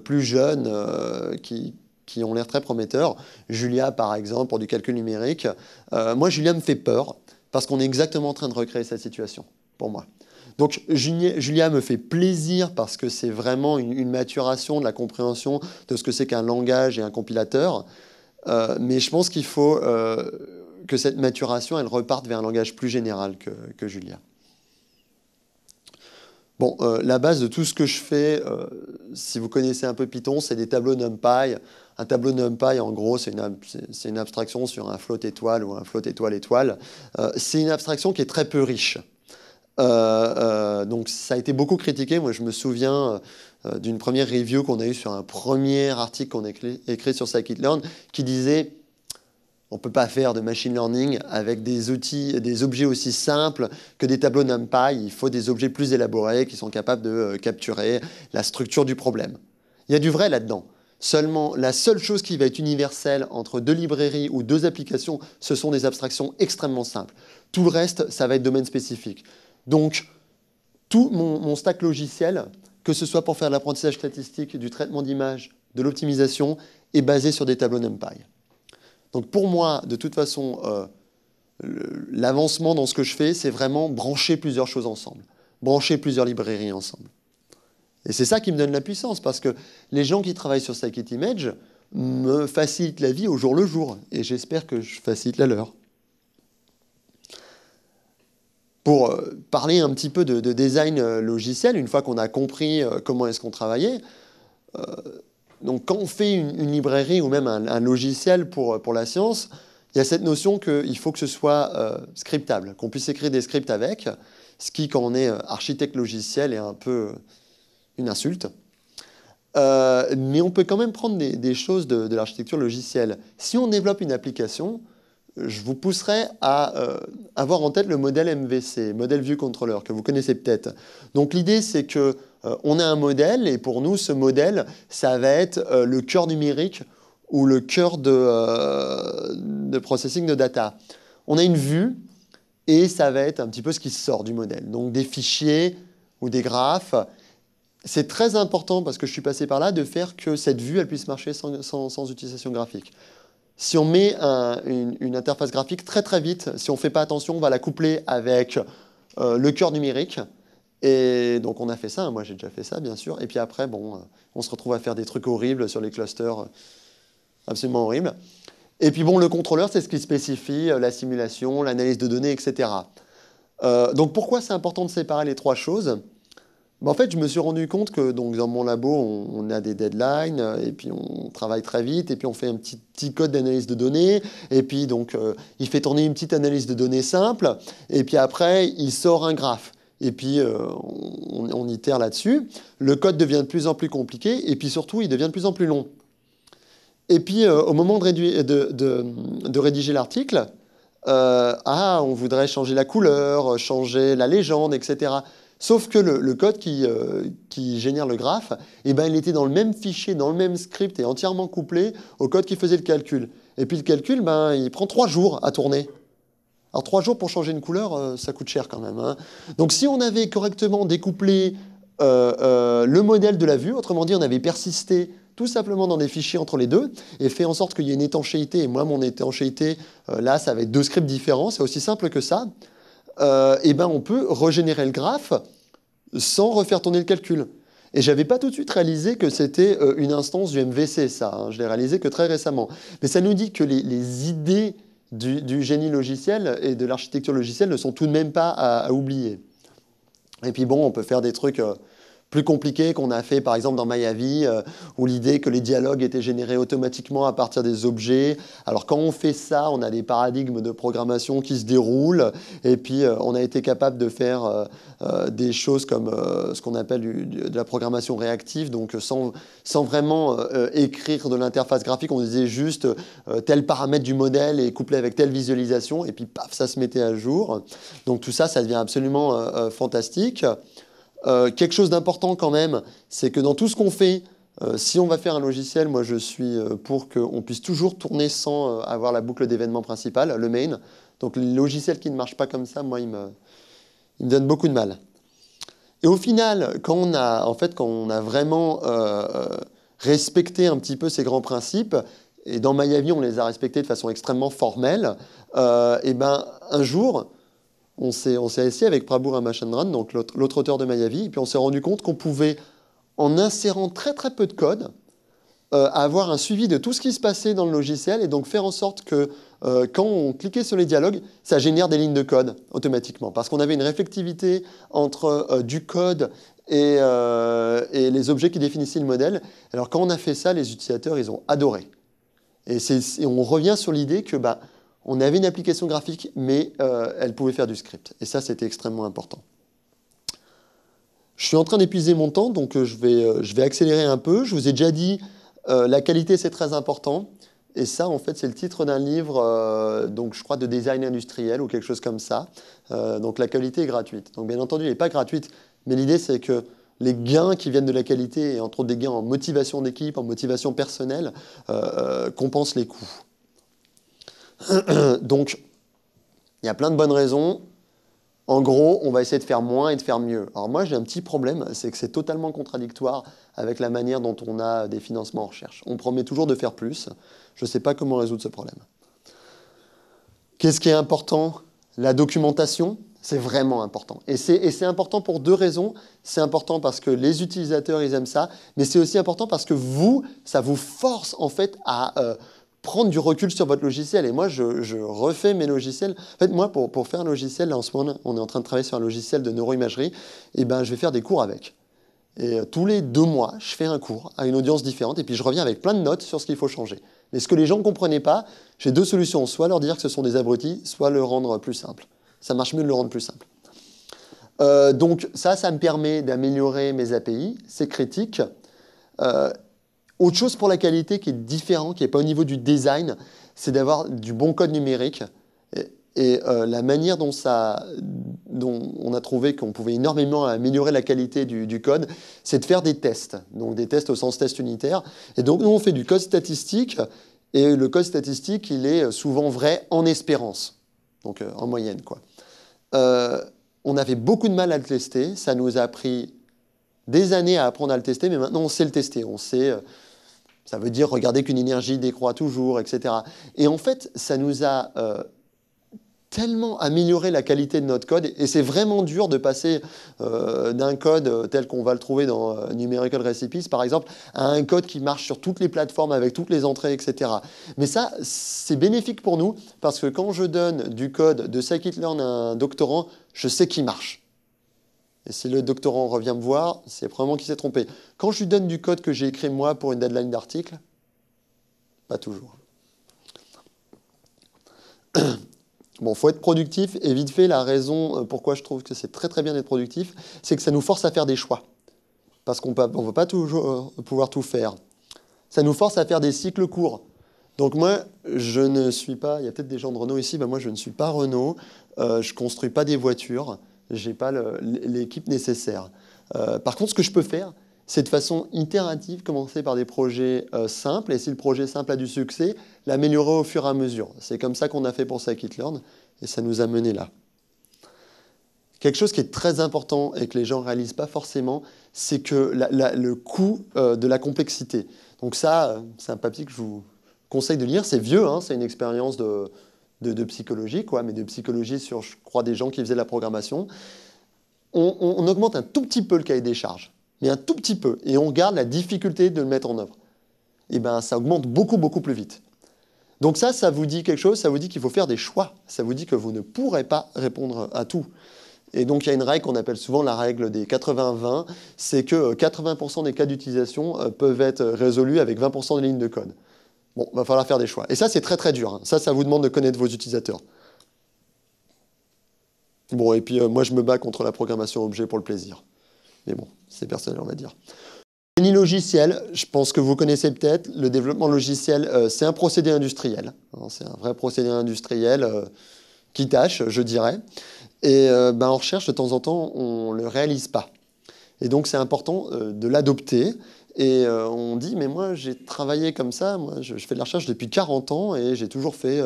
plus jeunes qui ont l'air très prometteurs. Julia par exemple pour du calcul numérique. Moi Julia me fait peur parce qu'on est exactement en train de recréer cette situation pour moi. Donc Julia me fait plaisir parce que c'est vraiment une maturation de la compréhension de ce que c'est qu'un langage et un compilateur. Mais je pense qu'il faut que cette maturation, elle reparte vers un langage plus général que Julia. Bon, la base de tout ce que je fais, si vous connaissez un peu Python, c'est des tableaux NumPy. Un tableau NumPy, en gros, c'est une abstraction sur un float étoile ou un float étoile-étoile. C'est une abstraction qui est très peu riche. Donc ça a été beaucoup critiqué. Moi, je me souviens d'une première review qu'on a eue sur un premier article qu'on a écrit sur Scikit-learn qui disait On ne peut pas faire de machine learning avec des outils, des objets aussi simples que des tableaux NumPy. Il faut des objets plus élaborés qui sont capables de capturer la structure du problème. Il y a du vrai là-dedans. Seulement, la seule chose qui va être universelle entre deux librairies ou deux applications, ce sont des abstractions extrêmement simples. Tout le reste, ça va être domaine spécifique. Donc, tout mon stack logiciel, que ce soit pour faire de l'apprentissage statistique, du traitement d'images, de l'optimisation, est basé sur des tableaux NumPy. Donc pour moi, de toute façon, l'avancement dans ce que je fais, c'est vraiment brancher plusieurs choses ensemble, brancher plusieurs librairies ensemble. Et c'est ça qui me donne la puissance, parce que les gens qui travaillent sur Scikit-Image me facilitent la vie au jour le jour, et j'espère que je facilite la leur. Pour parler un petit peu de design logiciel, une fois qu'on a compris comment est-ce qu'on travaillait, donc quand on fait une librairie ou même un logiciel pour la science, il y a cette notion qu'il faut que ce soit scriptable, qu'on puisse écrire des scripts avec, ce qui, quand on est architecte logiciel, est un peu une insulte. Mais on peut quand même prendre des choses de l'architecture logicielle. Si on développe une application, je vous pousserai à avoir en tête le modèle MVC, Model View Controller, que vous connaissez peut-être. Donc l'idée, c'est qu'on a un modèle, et pour nous, ce modèle, ça va être le cœur numérique ou le cœur de processing de data. On a une vue, et ça va être un petit peu ce qui sort du modèle. Donc des fichiers ou des graphes. C'est très important, parce que je suis passé par là, de faire que cette vue, elle puisse marcher sans utilisation graphique. Si on met une interface graphique très très vite, si on ne fait pas attention, on va la coupler avec le cœur numérique. Et donc on a fait ça, hein. Moi j'ai déjà fait ça bien sûr. Et puis après, bon, on se retrouve à faire des trucs horribles sur les clusters, absolument horribles. Et puis bon, le contrôleur, c'est ce qui spécifie la simulation, l'analyse de données, etc. Donc pourquoi c'est important de séparer les trois choses ? En fait, je me suis rendu compte que donc, dans mon labo, on a des deadlines, et puis on travaille très vite, et puis on fait un petit code d'analyse de données, et puis donc, il fait tourner une petite analyse de données simple, et puis après, il sort un graphe. Et puis, on itère là-dessus. Le code devient de plus en plus compliqué, et puis surtout, il devient de plus en plus long. Et puis, au moment de rédiger l'article, on voudrait changer la couleur, changer la légende, etc. Sauf que le code qui génère le graphe, eh ben, il était dans le même fichier, dans le même script et entièrement couplé au code qui faisait le calcul. Et puis le calcul, ben, il prend 3 jours à tourner. Alors 3 jours pour changer une couleur, ça coûte cher quand même, hein. Donc si on avait correctement découplé le modèle de la vue, autrement dit, on avait persisté tout simplement dans des fichiers entre les deux et fait en sorte qu'il y ait une étanchéité. Et moi, mon étanchéité, là, ça va être 2 scripts différents. C'est aussi simple que ça. Et ben on peut régénérer le graphe sans refaire tourner le calcul. Et je n'avais pas tout de suite réalisé que c'était une instance du MVC, ça, hein. Je l'ai réalisé que très récemment. Mais ça nous dit que les idées du génie logiciel et de l'architecture logicielle ne sont tout de même pas à oublier. Et puis bon, on peut faire des trucs plus compliqués qu'on a fait par exemple dans Mayavi, où l'idée que les dialogues étaient générés automatiquement à partir des objets. Alors quand on fait ça, on a des paradigmes de programmation qui se déroulent, et puis on a été capable de faire des choses comme ce qu'on appelle de la programmation réactive, donc sans vraiment écrire de l'interface graphique, on disait juste tel paramètre du modèle est couplé avec telle visualisation, et puis paf, ça se mettait à jour. Donc tout ça, ça devient absolument fantastique. Quelque chose d'important quand même, c'est que dans tout ce qu'on fait, si on va faire un logiciel, moi je suis pour qu'on puisse toujours tourner sans avoir la boucle d'événements principale, le main. Donc les logiciels qui ne marchent pas comme ça, moi, ils me donnent beaucoup de mal. Et au final, quand on a vraiment respecté un petit peu ces grands principes, et dans Mayavi, on les a respectés de façon extrêmement formelle, et ben un jour, on s'est assis avec Prabhu Ramachandran, donc l'autre auteur de Mayavi, et puis on s'est rendu compte qu'on pouvait, en insérant très très peu de code, avoir un suivi de tout ce qui se passait dans le logiciel, et donc faire en sorte que quand on cliquait sur les dialogues, ça génère des lignes de code automatiquement, parce qu'on avait une réflectivité entre du code et les objets qui définissaient le modèle. Alors quand on a fait ça, les utilisateurs, ils ont adoré. Et on revient sur l'idée que on avait une application graphique, mais elle pouvait faire du script. Et ça, c'était extrêmement important. Je suis en train d'épuiser mon temps, donc je vais accélérer un peu. Je vous ai déjà dit, la qualité, c'est très important. Et ça, en fait, c'est le titre d'un livre, donc je crois de design industriel ou quelque chose comme ça. Donc la qualité est gratuite. Donc bien entendu, elle n'est pas gratuite, mais l'idée c'est que les gains qui viennent de la qualité, et entre autres des gains en motivation d'équipe, en motivation personnelle, compensent les coûts. Donc il y a plein de bonnes raisons. En gros, on va essayer de faire moins et de faire mieux. Alors moi, j'ai un petit problème, c'est que c'est totalement contradictoire avec la manière dont on a des financements en recherche. On promet toujours de faire plus. Je ne sais pas comment résoudre ce problème. Qu'est-ce qui est important? La documentation, c'est vraiment important. Et c'est important pour deux raisons. C'est important parce que les utilisateurs, ils aiment ça, mais c'est aussi important parce que vous, ça vous force en fait à prendre du recul sur votre logiciel. Et moi, je refais mes logiciels. En fait, moi, pour faire un logiciel, là, en ce moment, on est en train de travailler sur un logiciel de neuroimagerie, et ben, je vais faire des cours avec. Et tous les 2 mois, je fais un cours à une audience différente, et puis je reviens avec plein de notes sur ce qu'il faut changer. Mais ce que les gens ne comprenaient pas, j'ai 2 solutions. Soit leur dire que ce sont des abrutis, soit le rendre plus simple. Ça marche mieux de le rendre plus simple. Donc ça me permet d'améliorer mes API. C'est critique. Autre chose pour la qualité qui est différent, qui n'est pas au niveau du design, c'est d'avoir du bon code numérique. Et la manière dont on a trouvé qu'on pouvait énormément améliorer la qualité du code, c'est de faire des tests. Donc des tests au sens test unitaire. Et donc nous, on fait du code statistique. Et le code statistique, il est souvent vrai en espérance. Donc en moyenne, quoi. On avait beaucoup de mal à le tester. Ça nous a pris des années à apprendre à le tester, mais maintenant on sait le tester. On sait, ça veut dire regarder qu'une énergie décroît toujours, etc. Et en fait, ça nous a tellement amélioré la qualité de notre code, et c'est vraiment dur de passer d'un code tel qu'on va le trouver dans Numerical Recipes, par exemple, à un code qui marche sur toutes les plateformes avec toutes les entrées, etc. Mais ça, c'est bénéfique pour nous, parce que quand je donne du code de scikit-learn à un doctorant, je sais qu'il marche. Et si le doctorant revient me voir, c'est probablement qu'il s'est trompé. Quand je lui donne du code que j'ai écrit moi pour une deadline d'article, pas toujours. Bon, il faut être productif, et vite fait, la raison pourquoi je trouve que c'est très très bien d'être productif, c'est que ça nous force à faire des choix. Parce qu'on ne va pas toujours pouvoir tout faire. Ça nous force à faire des cycles courts. Donc moi, je ne suis pas, il y a peut-être des gens de Renault ici, ben moi je ne suis pas Renault, je ne construis pas des voitures, je n'ai pas l'équipe nécessaire. Par contre, ce que je peux faire, c'est de façon itérative commencer par des projets simples, et si le projet simple a du succès, l'améliorer au fur et à mesure. C'est comme ça qu'on a fait pour scikit-learn, et ça nous a mené là. Quelque chose qui est très important et que les gens ne réalisent pas forcément, c'est que le coût de la complexité. Donc ça, c'est un papier que je vous conseille de lire. C'est vieux, hein, c'est une expérience de psychologie, quoi, mais de psychologie sur, je crois, des gens qui faisaient la programmation. On augmente un tout petit peu le cahier des charges, mais un tout petit peu, et on garde la difficulté de le mettre en œuvre. Et bien, ça augmente beaucoup, beaucoup plus vite. Donc ça vous dit quelque chose, ça vous dit qu'il faut faire des choix. Ça vous dit que vous ne pourrez pas répondre à tout. Et donc, il y a une règle qu'on appelle souvent la règle des 80-20, c'est que 80% des cas d'utilisation peuvent être résolus avec 20% de lignes de code. Bon, il va falloir faire des choix. Et ça, c'est très, très dur. Hein. Ça vous demande de connaître vos utilisateurs. Bon, et puis moi, je me bats contre la programmation objet pour le plaisir. Mais bon, c'est personnel, on va dire. Génie logiciel, je pense que vous connaissez peut-être. Le développement logiciel, c'est un procédé industriel. C'est un vrai procédé industriel qui tâche, je dirais. Et en recherche, de temps en temps, on ne le réalise pas. Et donc, c'est important de l'adopter. Et on dit, mais moi, j'ai travaillé comme ça. Moi, je fais de la recherche depuis 40 ans et j'ai toujours fait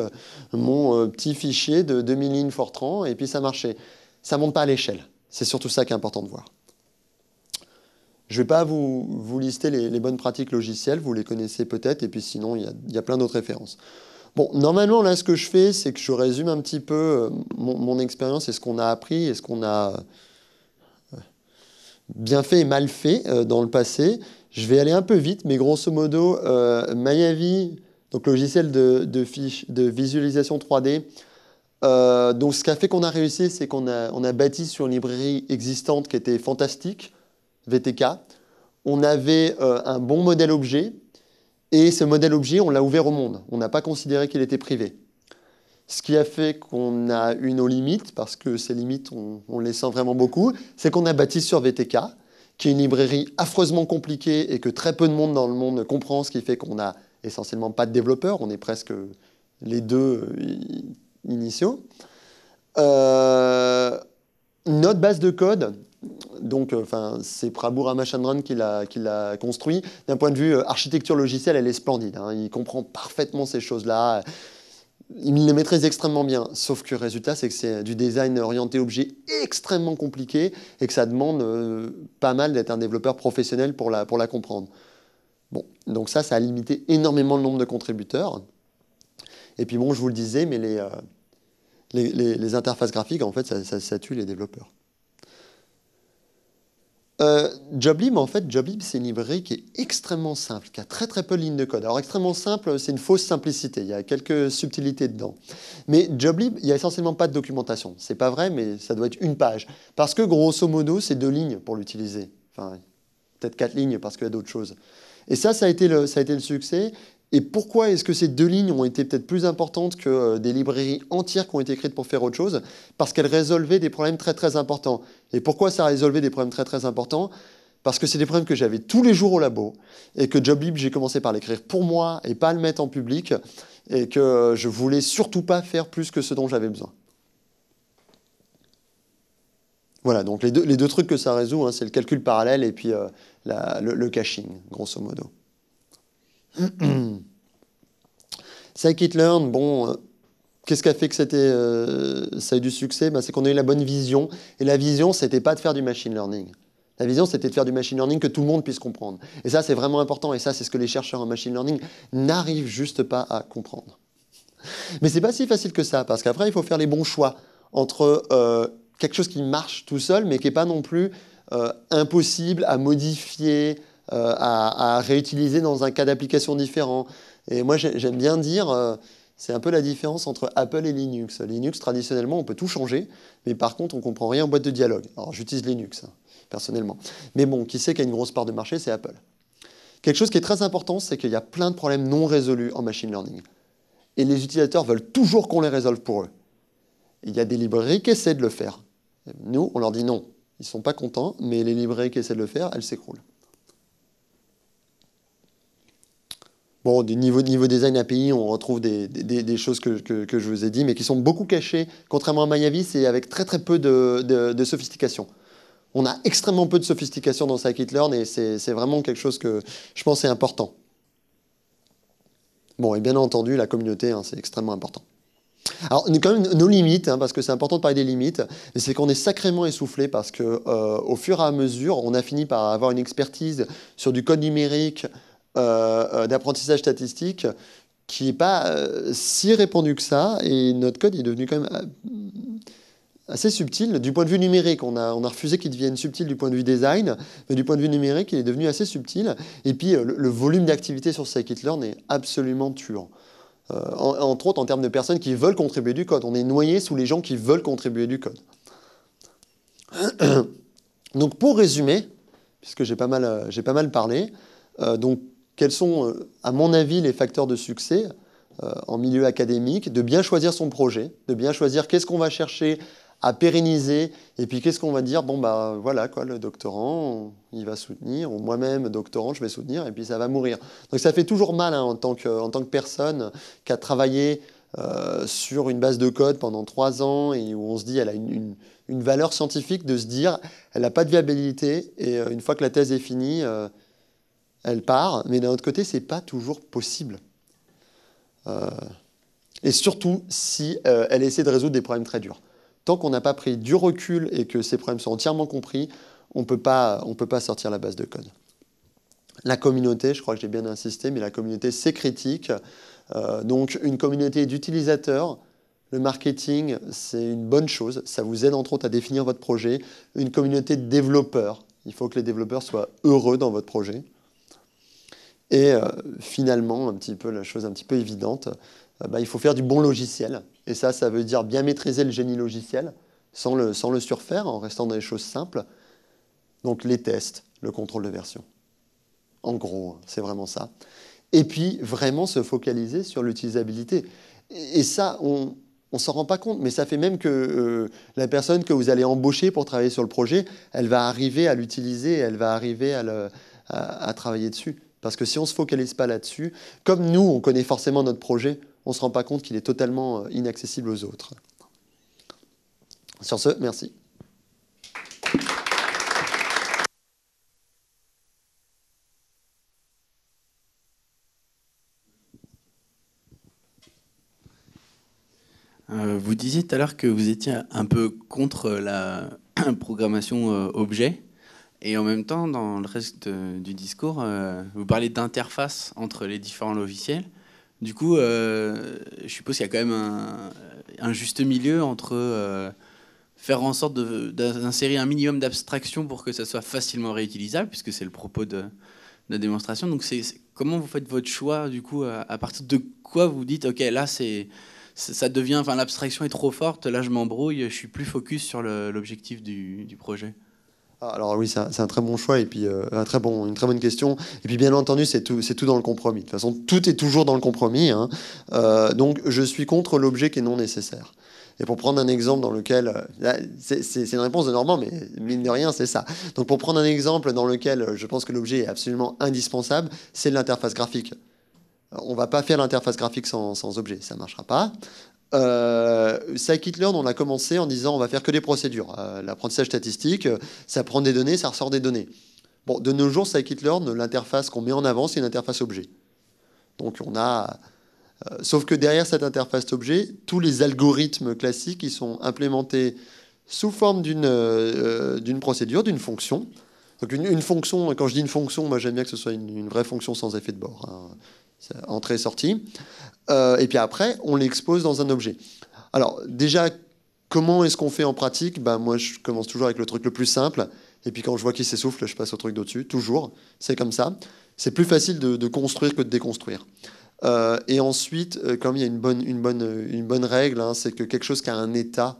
mon petit fichier de 2000 lignes Fortran, et puis ça marchait. Ça ne monte pas à l'échelle. C'est surtout ça qui est important de voir. Je ne vais pas vous lister les bonnes pratiques logicielles. Vous les connaissez peut-être. Et puis sinon, il y a plein d'autres références. Bon, normalement, là, ce que je fais, c'est que je résume un petit peu mon expérience et ce qu'on a appris et ce qu'on a bien fait et mal fait dans le passé. Je vais aller un peu vite, mais grosso modo, Mayavi, donc logiciel de visualisation 3D, donc ce qui a fait qu'on a réussi, c'est qu'on a bâti sur une librairie existante qui était fantastique, VTK. On avait un bon modèle objet. Et ce modèle objet, on l'a ouvert au monde. On n'a pas considéré qu'il était privé. Ce qui a fait qu'on a eu nos limites, parce que ces limites, on les sent vraiment beaucoup, c'est qu'on a bâti sur VTK, qui est une librairie affreusement compliquée et que très peu de monde dans le monde comprend, ce qui fait qu'on a essentiellement pas de développeurs, on est presque les deux initiaux. Notre base de code, donc c'est Prabhu Ramachandran qui l'a construit. D'un point de vue architecture logicielle, elle est splendide, hein. Il comprend parfaitement ces choses-là. Il les maîtrise extrêmement bien. Sauf que le résultat, c'est que c'est du design orienté objet extrêmement compliqué et que ça demande pas mal d'être un développeur professionnel pour la comprendre. Bon, donc ça a limité énormément le nombre de contributeurs. Et puis bon, je vous le disais, mais les interfaces graphiques, en fait, ça tue les développeurs. Joblib, en fait, Joblib, c'est une librairie qui est extrêmement simple, qui a très très peu de lignes de code. Alors extrêmement simple, c'est une fausse simplicité, il y a quelques subtilités dedans. Mais Joblib, il n'y a essentiellement pas de documentation. C'est pas vrai, mais ça doit être une page. Parce que grosso modo, c'est 2 lignes pour l'utiliser. Enfin, peut-être 4 lignes parce qu'il y a d'autres choses. Et ça a été le succès. Et pourquoi est-ce que ces 2 lignes ont été peut-être plus importantes que des librairies entières qui ont été écrites pour faire autre chose? Parce qu'elles résolvaient des problèmes très très importants. Et pourquoi ça résolvait des problèmes très très importants? Parce que c'est des problèmes que j'avais tous les jours au labo, et que Joblib, j'ai commencé par l'écrire pour moi et pas le mettre en public, et que je voulais surtout pas faire plus que ce dont j'avais besoin. Voilà, donc les deux trucs que ça résout, hein, c'est le calcul parallèle et puis le caching, grosso modo. Scikit-learn, bon, qu'est-ce qui a fait que ça a eu du succès? C'est qu'on a eu la bonne vision. Et la vision, c'était pas de faire du machine learning. La vision, c'était de faire du machine learning que tout le monde puisse comprendre. Et ça, c'est vraiment important. Et ça, c'est ce que les chercheurs en machine learning n'arrivent juste pas à comprendre. Mais c'est pas si facile que ça, parce qu'après, il faut faire les bons choix entre quelque chose qui marche tout seul, mais qui n'est pas non plus impossible à modifier, à réutiliser dans un cas d'application différent. Et moi, j'aime bien dire, c'est un peu la différence entre Apple et Linux. Linux, traditionnellement, on peut tout changer, mais par contre, on ne comprend rien en boîte de dialogue. Alors, j'utilise Linux, hein, personnellement. Mais bon, qui sait qu'il y a une grosse part de marché, c'est Apple. Quelque chose qui est très important, c'est qu'il y a plein de problèmes non résolus en machine learning. Et les utilisateurs veulent toujours qu'on les résolve pour eux. Il y a des librairies qui essaient de le faire. Nous, on leur dit non. Ils ne sont pas contents, mais les librairies qui essaient de le faire, elles s'écroulent. Bon, du niveau design API, on retrouve des choses que je vous ai dit, mais qui sont beaucoup cachées. Contrairement à Mayavi, c'est avec très très peu de sophistication. On a extrêmement peu de sophistication dans Scikit-learn et c'est vraiment quelque chose que je pense est important. Bon, et bien entendu, la communauté, hein, c'est extrêmement important. Alors, quand même, nos limites, hein, parce que c'est important de parler des limites, c'est qu'on est sacrément essoufflé parce qu'au fur et à mesure, on a fini par avoir une expertise sur du code numérique, d'apprentissage statistique qui n'est pas si répandu que ça, et notre code est devenu quand même assez subtil. Du point de vue numérique, on a refusé qu'il devienne subtil du point de vue design, mais du point de vue numérique, il est devenu assez subtil. Et puis, le volume d'activité sur Scikit-learn est absolument tuant. Entre autres, en termes de personnes qui veulent contribuer du code. On est noyé sous les gens qui veulent contribuer du code. Donc, pour résumer, puisque j'ai pas mal parlé, donc, quels sont, à mon avis, les facteurs de succès en milieu académique? De bien choisir son projet, de bien choisir qu'est-ce qu'on va chercher à pérenniser, et puis qu'est-ce qu'on va dire, bon bah voilà quoi, le doctorant, il va soutenir, ou moi-même, doctorant, je vais soutenir, et puis ça va mourir. Donc ça fait toujours mal hein, en tant que personne qui a travaillé sur une base de code pendant 3 ans, et où on se dit elle a une valeur scientifique, de se dire elle n'a pas de viabilité, et une fois que la thèse est finie, elle part, mais d'un autre côté, c'est pas toujours possible. Et surtout si elle essaie de résoudre des problèmes très durs. Tant qu'on n'a pas pris du recul et que ces problèmes sont entièrement compris, on ne peut pas sortir la base de code. La communauté, je crois que j'ai bien insisté, mais la communauté, c'est critique. Donc une communauté d'utilisateurs, le marketing, c'est une bonne chose. Ça vous aide entre autres à définir votre projet. Une communauté de développeurs. Il faut que les développeurs soient heureux dans votre projet. Et finalement, la chose un petit peu évidente, il faut faire du bon logiciel. Et ça veut dire bien maîtriser le génie logiciel, sans le surfaire, en restant dans des choses simples. Donc les tests, le contrôle de version. En gros, c'est vraiment ça. Et puis, vraiment se focaliser sur l'utilisabilité. Et ça, on ne s'en rend pas compte, mais ça fait même que la personne que vous allez embaucher pour travailler sur le projet, elle va arriver à l'utiliser, elle va arriver à travailler dessus. Parce que si on ne se focalise pas là-dessus, comme nous, on connaît forcément notre projet, on ne se rend pas compte qu'il est totalement inaccessible aux autres. Sur ce, merci. Vous disiez tout à l'heure que vous étiez un peu contre la programmation objet. Et en même temps, dans le reste du discours, vous parlez d'interface entre les différents logiciels. Du coup, je suppose qu'il y a quand même un juste milieu entre faire en sorte d'insérer un minimum d'abstraction pour que ça soit facilement réutilisable, puisque c'est le propos de la démonstration. Donc, comment vous faites votre choix, du coup, à partir de quoi vous dites, OK, là, ça devient, enfin, l'abstraction est trop forte, là, je m'embrouille, je suis plus focus sur l'objectif du projet. Alors oui, c'est un très bon choix et puis une très bonne question. Et puis bien entendu, c'est tout dans le compromis. De toute façon, tout est toujours dans le compromis. Hein. Donc je suis contre l'objet qui est non nécessaire. Et pour prendre un exemple dans lequel... C'est une réponse de Normand, mais mine de rien, c'est ça. Donc pour prendre un exemple dans lequel je pense que l'objet est absolument indispensable, c'est l'interface graphique. On ne va pas faire l'interface graphique sans objet, ça ne marchera pas. Scikit-learn, on a commencé en disant on va faire que des procédures. L'apprentissage statistique, ça prend des données, ça ressort des données. Bon, de nos jours, Scikit-learn, l'interface qu'on met en avant, c'est une interface objet. Donc on a... sauf que derrière cette interface objet, tous les algorithmes classiques, ils sont implémentés sous forme d'une procédure, d'une fonction. Donc une fonction, quand je dis une fonction, moi j'aime bien que ce soit une vraie fonction sans effet de bord. Hein. Entrée et sortie. Et puis après, on l'expose dans un objet. Alors déjà, comment est-ce qu'on fait en pratique? Moi, je commence toujours avec le truc le plus simple. Et puis quand je vois qu'il s'essouffle, je passe au truc d'au-dessus. Toujours. C'est comme ça. C'est plus facile de construire que de déconstruire. Et ensuite, comme il y a une bonne règle, hein, c'est que quelque chose qui a un état,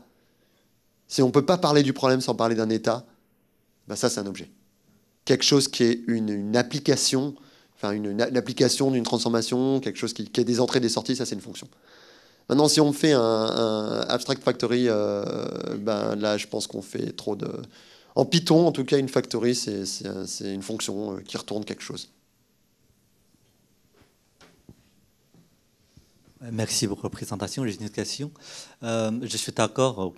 si on ne peut pas parler du problème sans parler d'un état, ça, c'est un objet. Quelque chose qui est une application... Enfin, une application d'une transformation, quelque chose qui a des entrées et des sorties, ça c'est une fonction. Maintenant, si on fait un abstract factory, là je pense qu'on fait trop de... En Python, en tout cas, une factory, c'est une fonction qui retourne quelque chose. Merci pour la présentation. J'ai une question. Je suis d'accord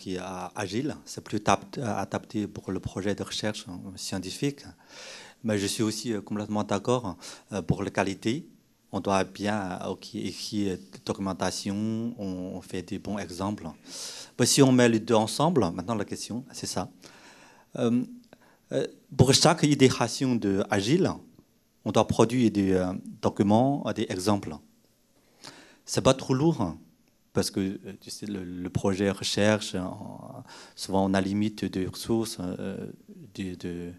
Agile, c'est plus adapté pour le projet de recherche scientifique. Mais je suis aussi complètement d'accord pour la qualité. On doit bien écrire la documentation, on fait des bons exemples. Mais si on met les deux ensemble, maintenant la question, c'est ça. Pour chaque itération de Agile, on doit produire des documents, des exemples. C'est pas trop lourd, parce que tu sais, le projet recherche, souvent on a limite de ressources, de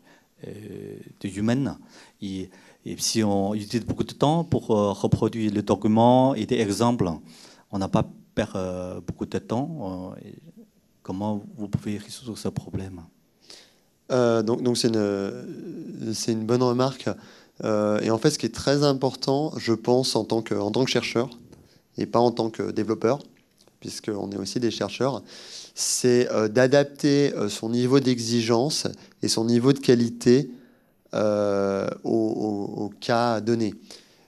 humaines. Et si on utilise beaucoup de temps pour reproduire le document et des exemples, on n'a pas perdu beaucoup de temps. Comment vous pouvez résoudre ce problème? Donc c'est une bonne remarque. Et en fait, ce qui est très important, je pense, en tant que chercheur, et pas en tant que développeur, puisqu'on est aussi des chercheurs, c'est d'adapter son niveau d'exigence et son niveau de qualité au cas donné.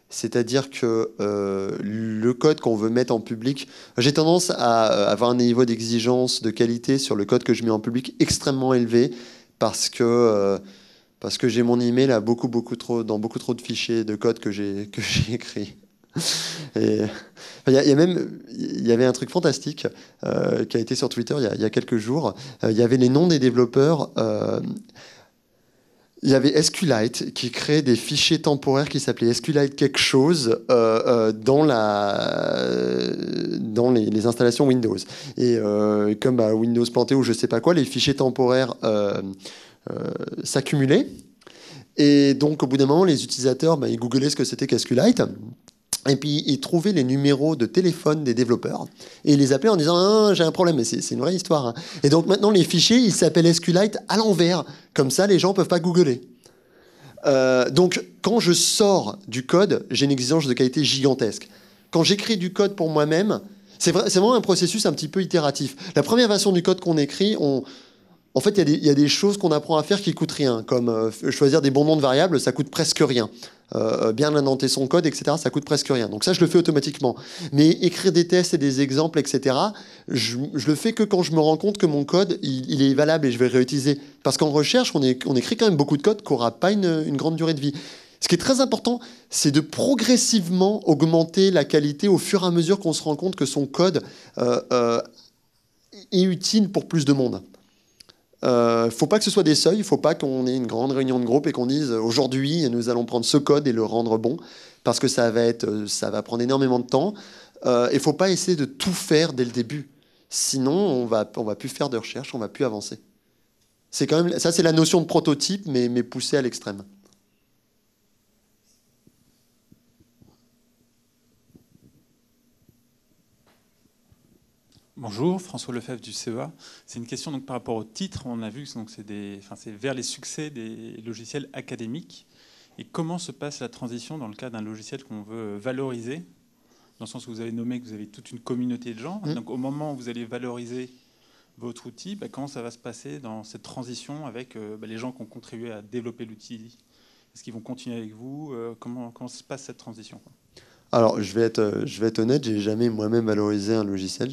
C'est-à-dire que le code qu'on veut mettre en public... J'ai tendance à avoir un niveau d'exigence, de qualité sur le code que je mets en public extrêmement élevé parce que j'ai mon email dans beaucoup trop de fichiers de code que j'ai écrits. Et il y avait un truc fantastique qui a été sur Twitter il y a quelques jours. Il y avait les noms des développeurs. Il y avait SQLite qui créait des fichiers temporaires qui s'appelaient SQLite quelque chose dans les installations Windows. Et comme Windows planté ou je sais pas quoi, les fichiers temporaires s'accumulaient. Et donc au bout d'un moment, les utilisateurs, ils googlaient ce que c'était qu'SQLite. Et puis, ils trouvaient les numéros de téléphone des développeurs. Et ils les appelaient en disant « Ah, j'ai un problème ». Mais c'est une vraie histoire. Hein. Et donc, maintenant, les fichiers, ils s'appellent SQLite à l'envers. Comme ça, les gens ne peuvent pas googler. Donc, quand je sors du code, j'ai une exigence de qualité gigantesque. Quand j'écris du code pour moi-même, c'est vraiment un processus un petit peu itératif. La première version du code qu'on écrit, on En fait, il y a des choses qu'on apprend à faire qui coûtent rien, comme choisir des bons noms de variables, ça coûte presque rien. Bien indenter son code, etc., ça coûte presque rien. Donc ça, je le fais automatiquement. Mais écrire des tests et des exemples, etc., je le fais que quand je me rends compte que mon code, il est valable et je vais le réutiliser. Parce qu'en recherche, on écrit quand même beaucoup de code qui n'aura pas une grande durée de vie. Ce qui est très important, c'est de progressivement augmenter la qualité au fur et à mesure qu'on se rend compte que son code est utile pour plus de monde. Faut pas que ce soit des seuils, il faut pas qu'on ait une grande réunion de groupe et qu'on dise aujourd'hui nous allons prendre ce code et le rendre bon, parce que ça va prendre énormément de temps. Il faut pas essayer de tout faire dès le début, sinon on va plus faire de recherche, on va plus avancer. C'est quand même ça, c'est la notion de prototype, mais poussée à l'extrême. Bonjour, François Lefebvre du CEA. C'est une question donc, par rapport au titre. On a vu que c'est vers les succès des logiciels académiques. Et comment se passe la transition dans le cas d'un logiciel qu'on veut valoriser, dans le sens où vous avez nommé que vous avez toute une communauté de gens. Donc au moment où vous allez valoriser votre outil, comment ça va se passer dans cette transition avec les gens qui ont contribué à développer l'outil? Est-ce qu'ils vont continuer avec vous? Comment se passe cette transition? Alors, je vais être honnête, j'ai jamais moi-même valorisé un logiciel.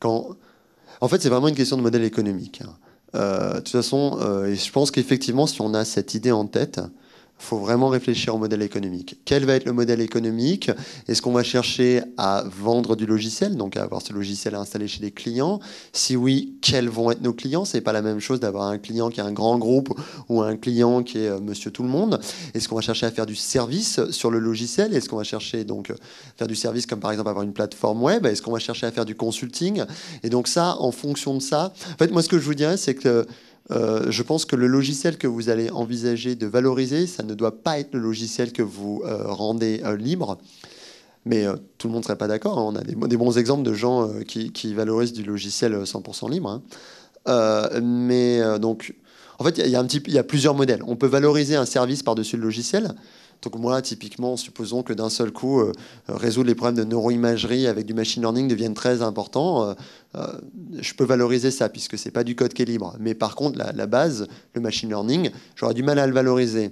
En fait, c'est vraiment une question de modèle économique. De toute façon, et je pense qu'effectivement, si on a cette idée en tête, il faut vraiment réfléchir au modèle économique. Quel va être le modèle économique? Est-ce qu'on va chercher à vendre du logiciel, donc à avoir ce logiciel à installer chez des clients? Si oui, quels vont être nos clients? C'est pas la même chose d'avoir un client qui est un grand groupe ou un client qui est monsieur tout le monde. Est-ce qu'on va chercher à faire du service sur le logiciel? Est-ce qu'on va chercher donc faire du service comme par exemple avoir une plateforme web? Est-ce qu'on va chercher à faire du consulting? Et donc ça, en fonction de ça, en fait, moi ce que je vous dirais, c'est que je pense que le logiciel que vous allez envisager de valoriser, ça ne doit pas être le logiciel que vous rendez libre. Mais tout le monde ne serait pas d'accord. On a des bons exemples de gens qui valorisent du logiciel 100% libre. Donc, en fait, il y a plusieurs modèles. On peut valoriser un service par-dessus le logiciel. Donc moi, typiquement, supposons que d'un seul coup, résoudre les problèmes de neuroimagerie avec du machine learning deviennent très importants. Je peux valoriser ça, puisque c'est pas du code qui est libre. Mais par contre, la base, le machine learning, j'aurais du mal à le valoriser.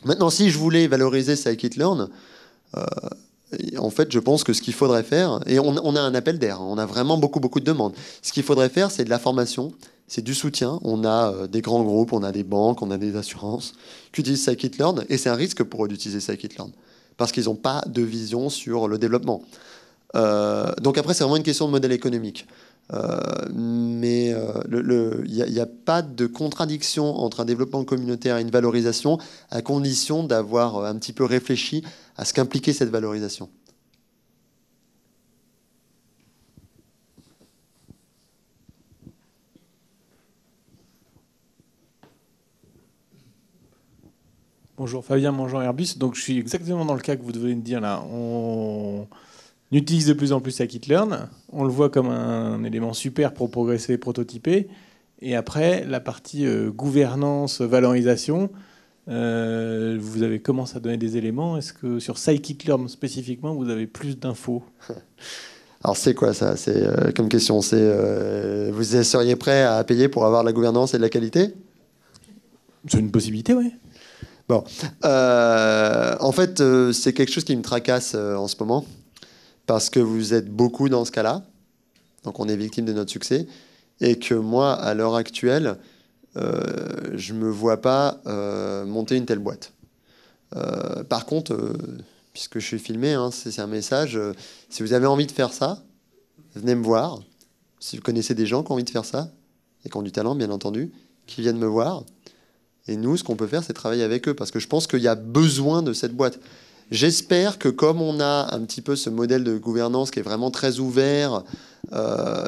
Maintenant, si je voulait valoriser scikit-learn, en fait, je pense que ce qu'il faudrait faire, et on a un appel d'air, on a vraiment beaucoup de demandes. Ce qu'il faudrait faire, c'est de la formation, c'est du soutien. On a des grands groupes, on a des banques, on a des assurances qui utilisent scikit-learn, et c'est un risque pour eux d'utiliser scikit-learn, parce qu'ils n'ont pas de vision sur le développement. Donc après, c'est vraiment une question de modèle économique. Mais il n'y a pas de contradiction entre un développement communautaire et une valorisation, à condition d'avoir un petit peu réfléchi à ce qu'impliquait cette valorisation. Bonjour, Fabien Mangeant Airbus. Donc je suis exactement dans le cas que vous devez me dire là. On utilise de plus en plus scikit-learn. On le voit comme un élément super pour progresser et prototyper. Et après, la partie gouvernance, valorisation, vous avez commencé à donner des éléments. Est-ce que sur scikit-learn spécifiquement, vous avez plus d'infos? Alors c'est quoi ça? C'est comme question, vous seriez prêt à payer pour avoir de la gouvernance et de la qualité? C'est une possibilité, oui. Bon, en fait, c'est quelque chose qui me tracasse en ce moment, parce que vous êtes beaucoup dans ce cas-là, donc on est victime de notre succès, et que moi, à l'heure actuelle, je ne me vois pas monter une telle boîte. Par contre, puisque je suis filmé, hein, c'est un message, si vous avez envie de faire ça, venez me voir. Si vous connaissez des gens qui ont envie de faire ça, et qui ont du talent, bien entendu, qui viennent me voir. Et nous, ce qu'on peut faire, c'est travailler avec eux, parce que je pense qu'il y a besoin de cette boîte. J'espère que comme on a un petit peu ce modèle de gouvernance qui est vraiment très ouvert,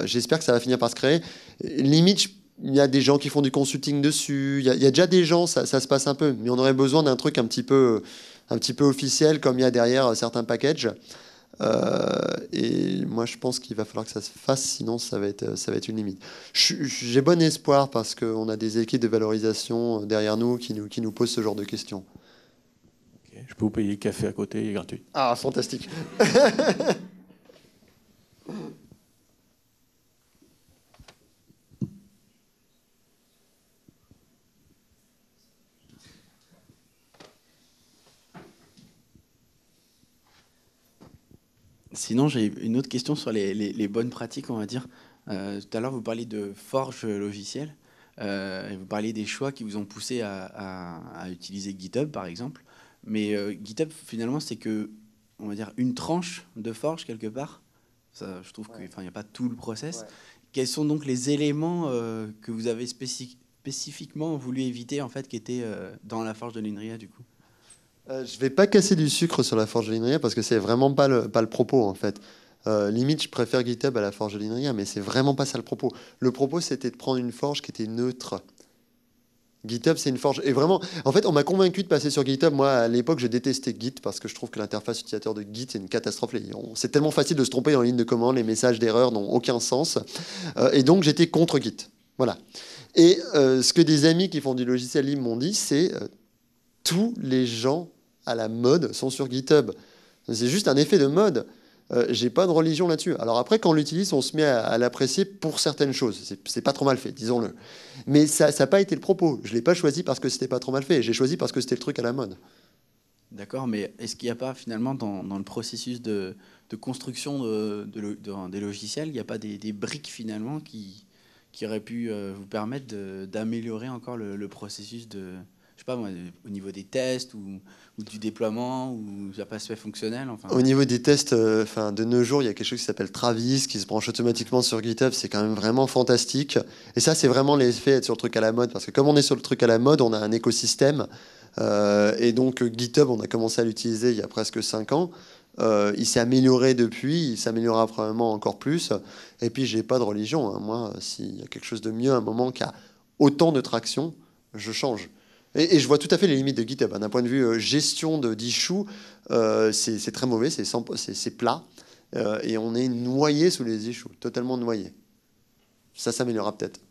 j'espère que ça va finir par se créer. Limite, il y a des gens qui font du consulting dessus, il y a déjà des gens, ça se passe un peu, mais on aurait besoin d'un truc un petit peu officiel, comme il y a derrière certains packages. Et moi, je pense qu'il va falloir que ça se fasse, sinon ça va être une limite. J'ai bon espoir parce qu'on a des équipes de valorisation derrière nous qui nous posent ce genre de questions. Okay, je peux vous payer le café à côté, il est gratuit. Ah, fantastique. Sinon, j'ai une autre question sur les bonnes pratiques, on va dire. Tout à l'heure, vous parliez de forge logicielle. Et vous parliez des choix qui vous ont poussé à utiliser GitHub, par exemple. Mais GitHub, finalement, c'est que, on va dire, une tranche de forge, quelque part. Ça, je trouve qu'il n'y a pas tout le process. Ouais. Quels sont donc les éléments que vous avez spécifiquement voulu éviter, en fait, qui étaient dans la forge de l'INRIA, du coup? Je vais pas casser du sucre sur la forge de l'INRIA parce que c'est vraiment pas le propos, en fait. Limite, je préfère GitHub à la forge de l'INRIA, mais c'est vraiment pas ça le propos. Le propos, c'était de prendre une forge qui était neutre. GitHub, c'est une forge. Et vraiment, en fait, on m'a convaincu de passer sur GitHub. Moi, à l'époque, je détestais Git parce que je trouve que l'interface utilisateur de Git est une catastrophe. C'est tellement facile de se tromper dans la ligne de commande, les messages d'erreur n'ont aucun sens. Et donc, j'étais contre Git. Voilà. Et ce que des amis qui font du logiciel libre m'ont dit, c'est tous les gens à la mode sont sur GitHub. C'est juste un effet de mode. J'ai pas de religion là-dessus. Alors après, quand on l'utilise, on se met à l'apprécier pour certaines choses. C'est pas trop mal fait, disons-le. Mais ça n'a pas été le propos. Je l'ai pas choisi parce que c'était pas trop mal fait. J'ai choisi parce que c'était le truc à la mode. D'accord, mais est-ce qu'il n'y a pas finalement dans le processus de construction des logiciels, il n'y a pas des briques finalement qui auraient pu vous permettre d'améliorer encore le processus de... Je sais pas moi, au niveau des tests ou du déploiement ou ça passe fait fonctionnel, enfin. Au niveau des tests, de nos jours, il y a quelque chose qui s'appelle Travis qui se branche automatiquement sur GitHub. C'est quand même vraiment fantastique. Et ça, c'est vraiment l'effet d'être sur le truc à la mode. Parce que comme on est sur le truc à la mode, on a un écosystème. Et donc GitHub, on a commencé à l'utiliser il y a presque 5 ans. Il s'est amélioré depuis. Il s'améliorera probablement encore plus. Et puis, j'ai pas de religion, hein. Moi, s'il y a quelque chose de mieux à un moment qui a autant de traction, je change. Et je vois tout à fait les limites de GitHub. D'un point de vue gestion d'issues, c'est très mauvais, c'est plat. Et on est noyé sous les issues, totalement noyé. Ça s'améliorera peut-être.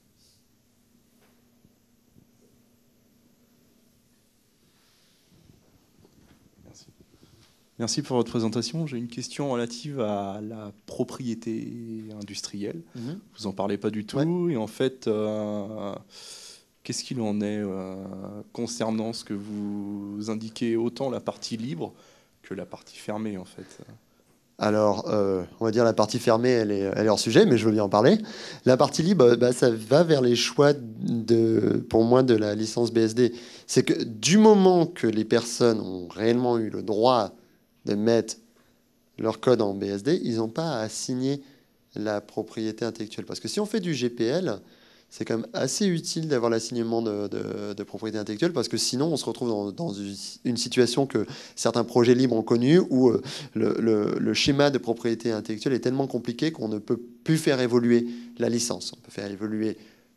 Merci pour votre présentation. J'ai une question relative à la propriété industrielle. Vous n'en parlez pas du tout. Ouais. Et en fait... qu'est-ce qu'il en est concernant ce que vous indiquez, autant la partie libre que la partie fermée, en fait? Alors, on va dire la partie fermée, elle est hors sujet, mais je veux bien en parler. La partie libre, ça va vers les choix, pour moi, de la licence BSD. C'est que du moment que les personnes ont réellement eu le droit de mettre leur code en BSD, ils n'ont pas à signer la propriété intellectuelle. Parce que si on fait du GPL... c'est quand même assez utile d'avoir l'assignement de propriété intellectuelle parce que sinon on se retrouve dans une situation que certains projets libres ont connue où le schéma de propriété intellectuelle est tellement compliqué qu'on ne peut plus faire évoluer la licence. On peut faire évoluer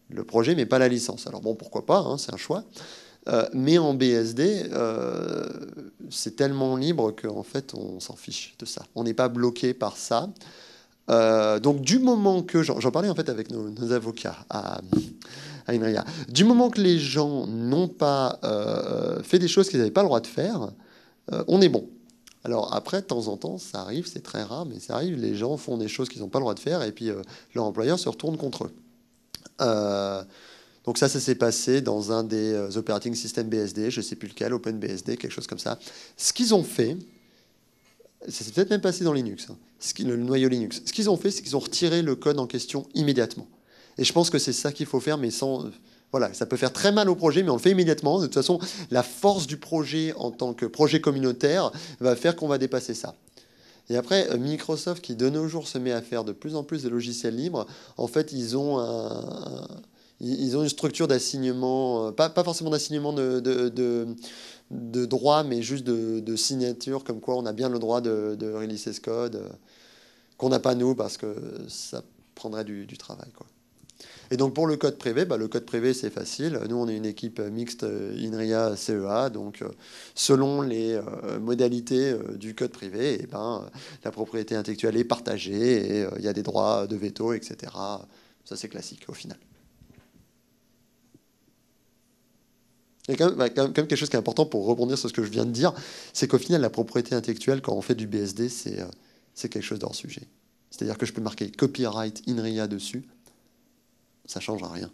le projet mais pas la licence. Alors bon, pourquoi pas, hein, c'est un choix. Mais en BSD, c'est tellement libre qu'en fait on s'en fiche de ça. On n'est pas bloqué par ça. Donc du moment que, j'en parlais en fait avec nos avocats à INRIA, du moment que les gens n'ont pas fait des choses qu'ils n'avaient pas le droit de faire, on est bon. Alors après, de temps en temps, ça arrive, c'est très rare, mais ça arrive, les gens font des choses qu'ils n'ont pas le droit de faire et puis leur employeur se retourne contre eux. Donc ça s'est passé dans un des operating systems BSD, je ne sais plus lequel, OpenBSD, quelque chose comme ça. Ce qu'ils ont fait, ça s'est peut-être même passé dans Linux, hein, le noyau Linux. Ce qu'ils ont fait, c'est qu'ils ont retiré le code en question immédiatement. Et je pense que c'est ça qu'il faut faire, mais sans... Voilà, ça peut faire très mal au projet, mais on le fait immédiatement. De toute façon, la force du projet en tant que projet communautaire va faire qu'on va dépasser ça. Et après, Microsoft, qui de nos jours se met à faire de plus en plus de logiciels libres, en fait, ils ont une structure d'assignement, pas forcément d'assignement de droit, mais juste de signature, comme quoi on a bien le droit de releaser ce code, qu'on n'a pas nous, parce que ça prendrait du travail, quoi. Et donc pour le code privé, le code privé c'est facile. Nous on est une équipe mixte INRIA CEA, donc selon les modalités du code privé, la propriété intellectuelle est partagée et il y a des droits de veto, etc. Ça c'est classique au final. Il y a quand même quelque chose qui est important pour rebondir sur ce que je viens de dire, c'est qu'au final, la propriété intellectuelle, quand on fait du BSD, c'est quelque chose d'hors sujet. C'est-à-dire que je peux marquer copyright INRIA dessus, ça ne change rien.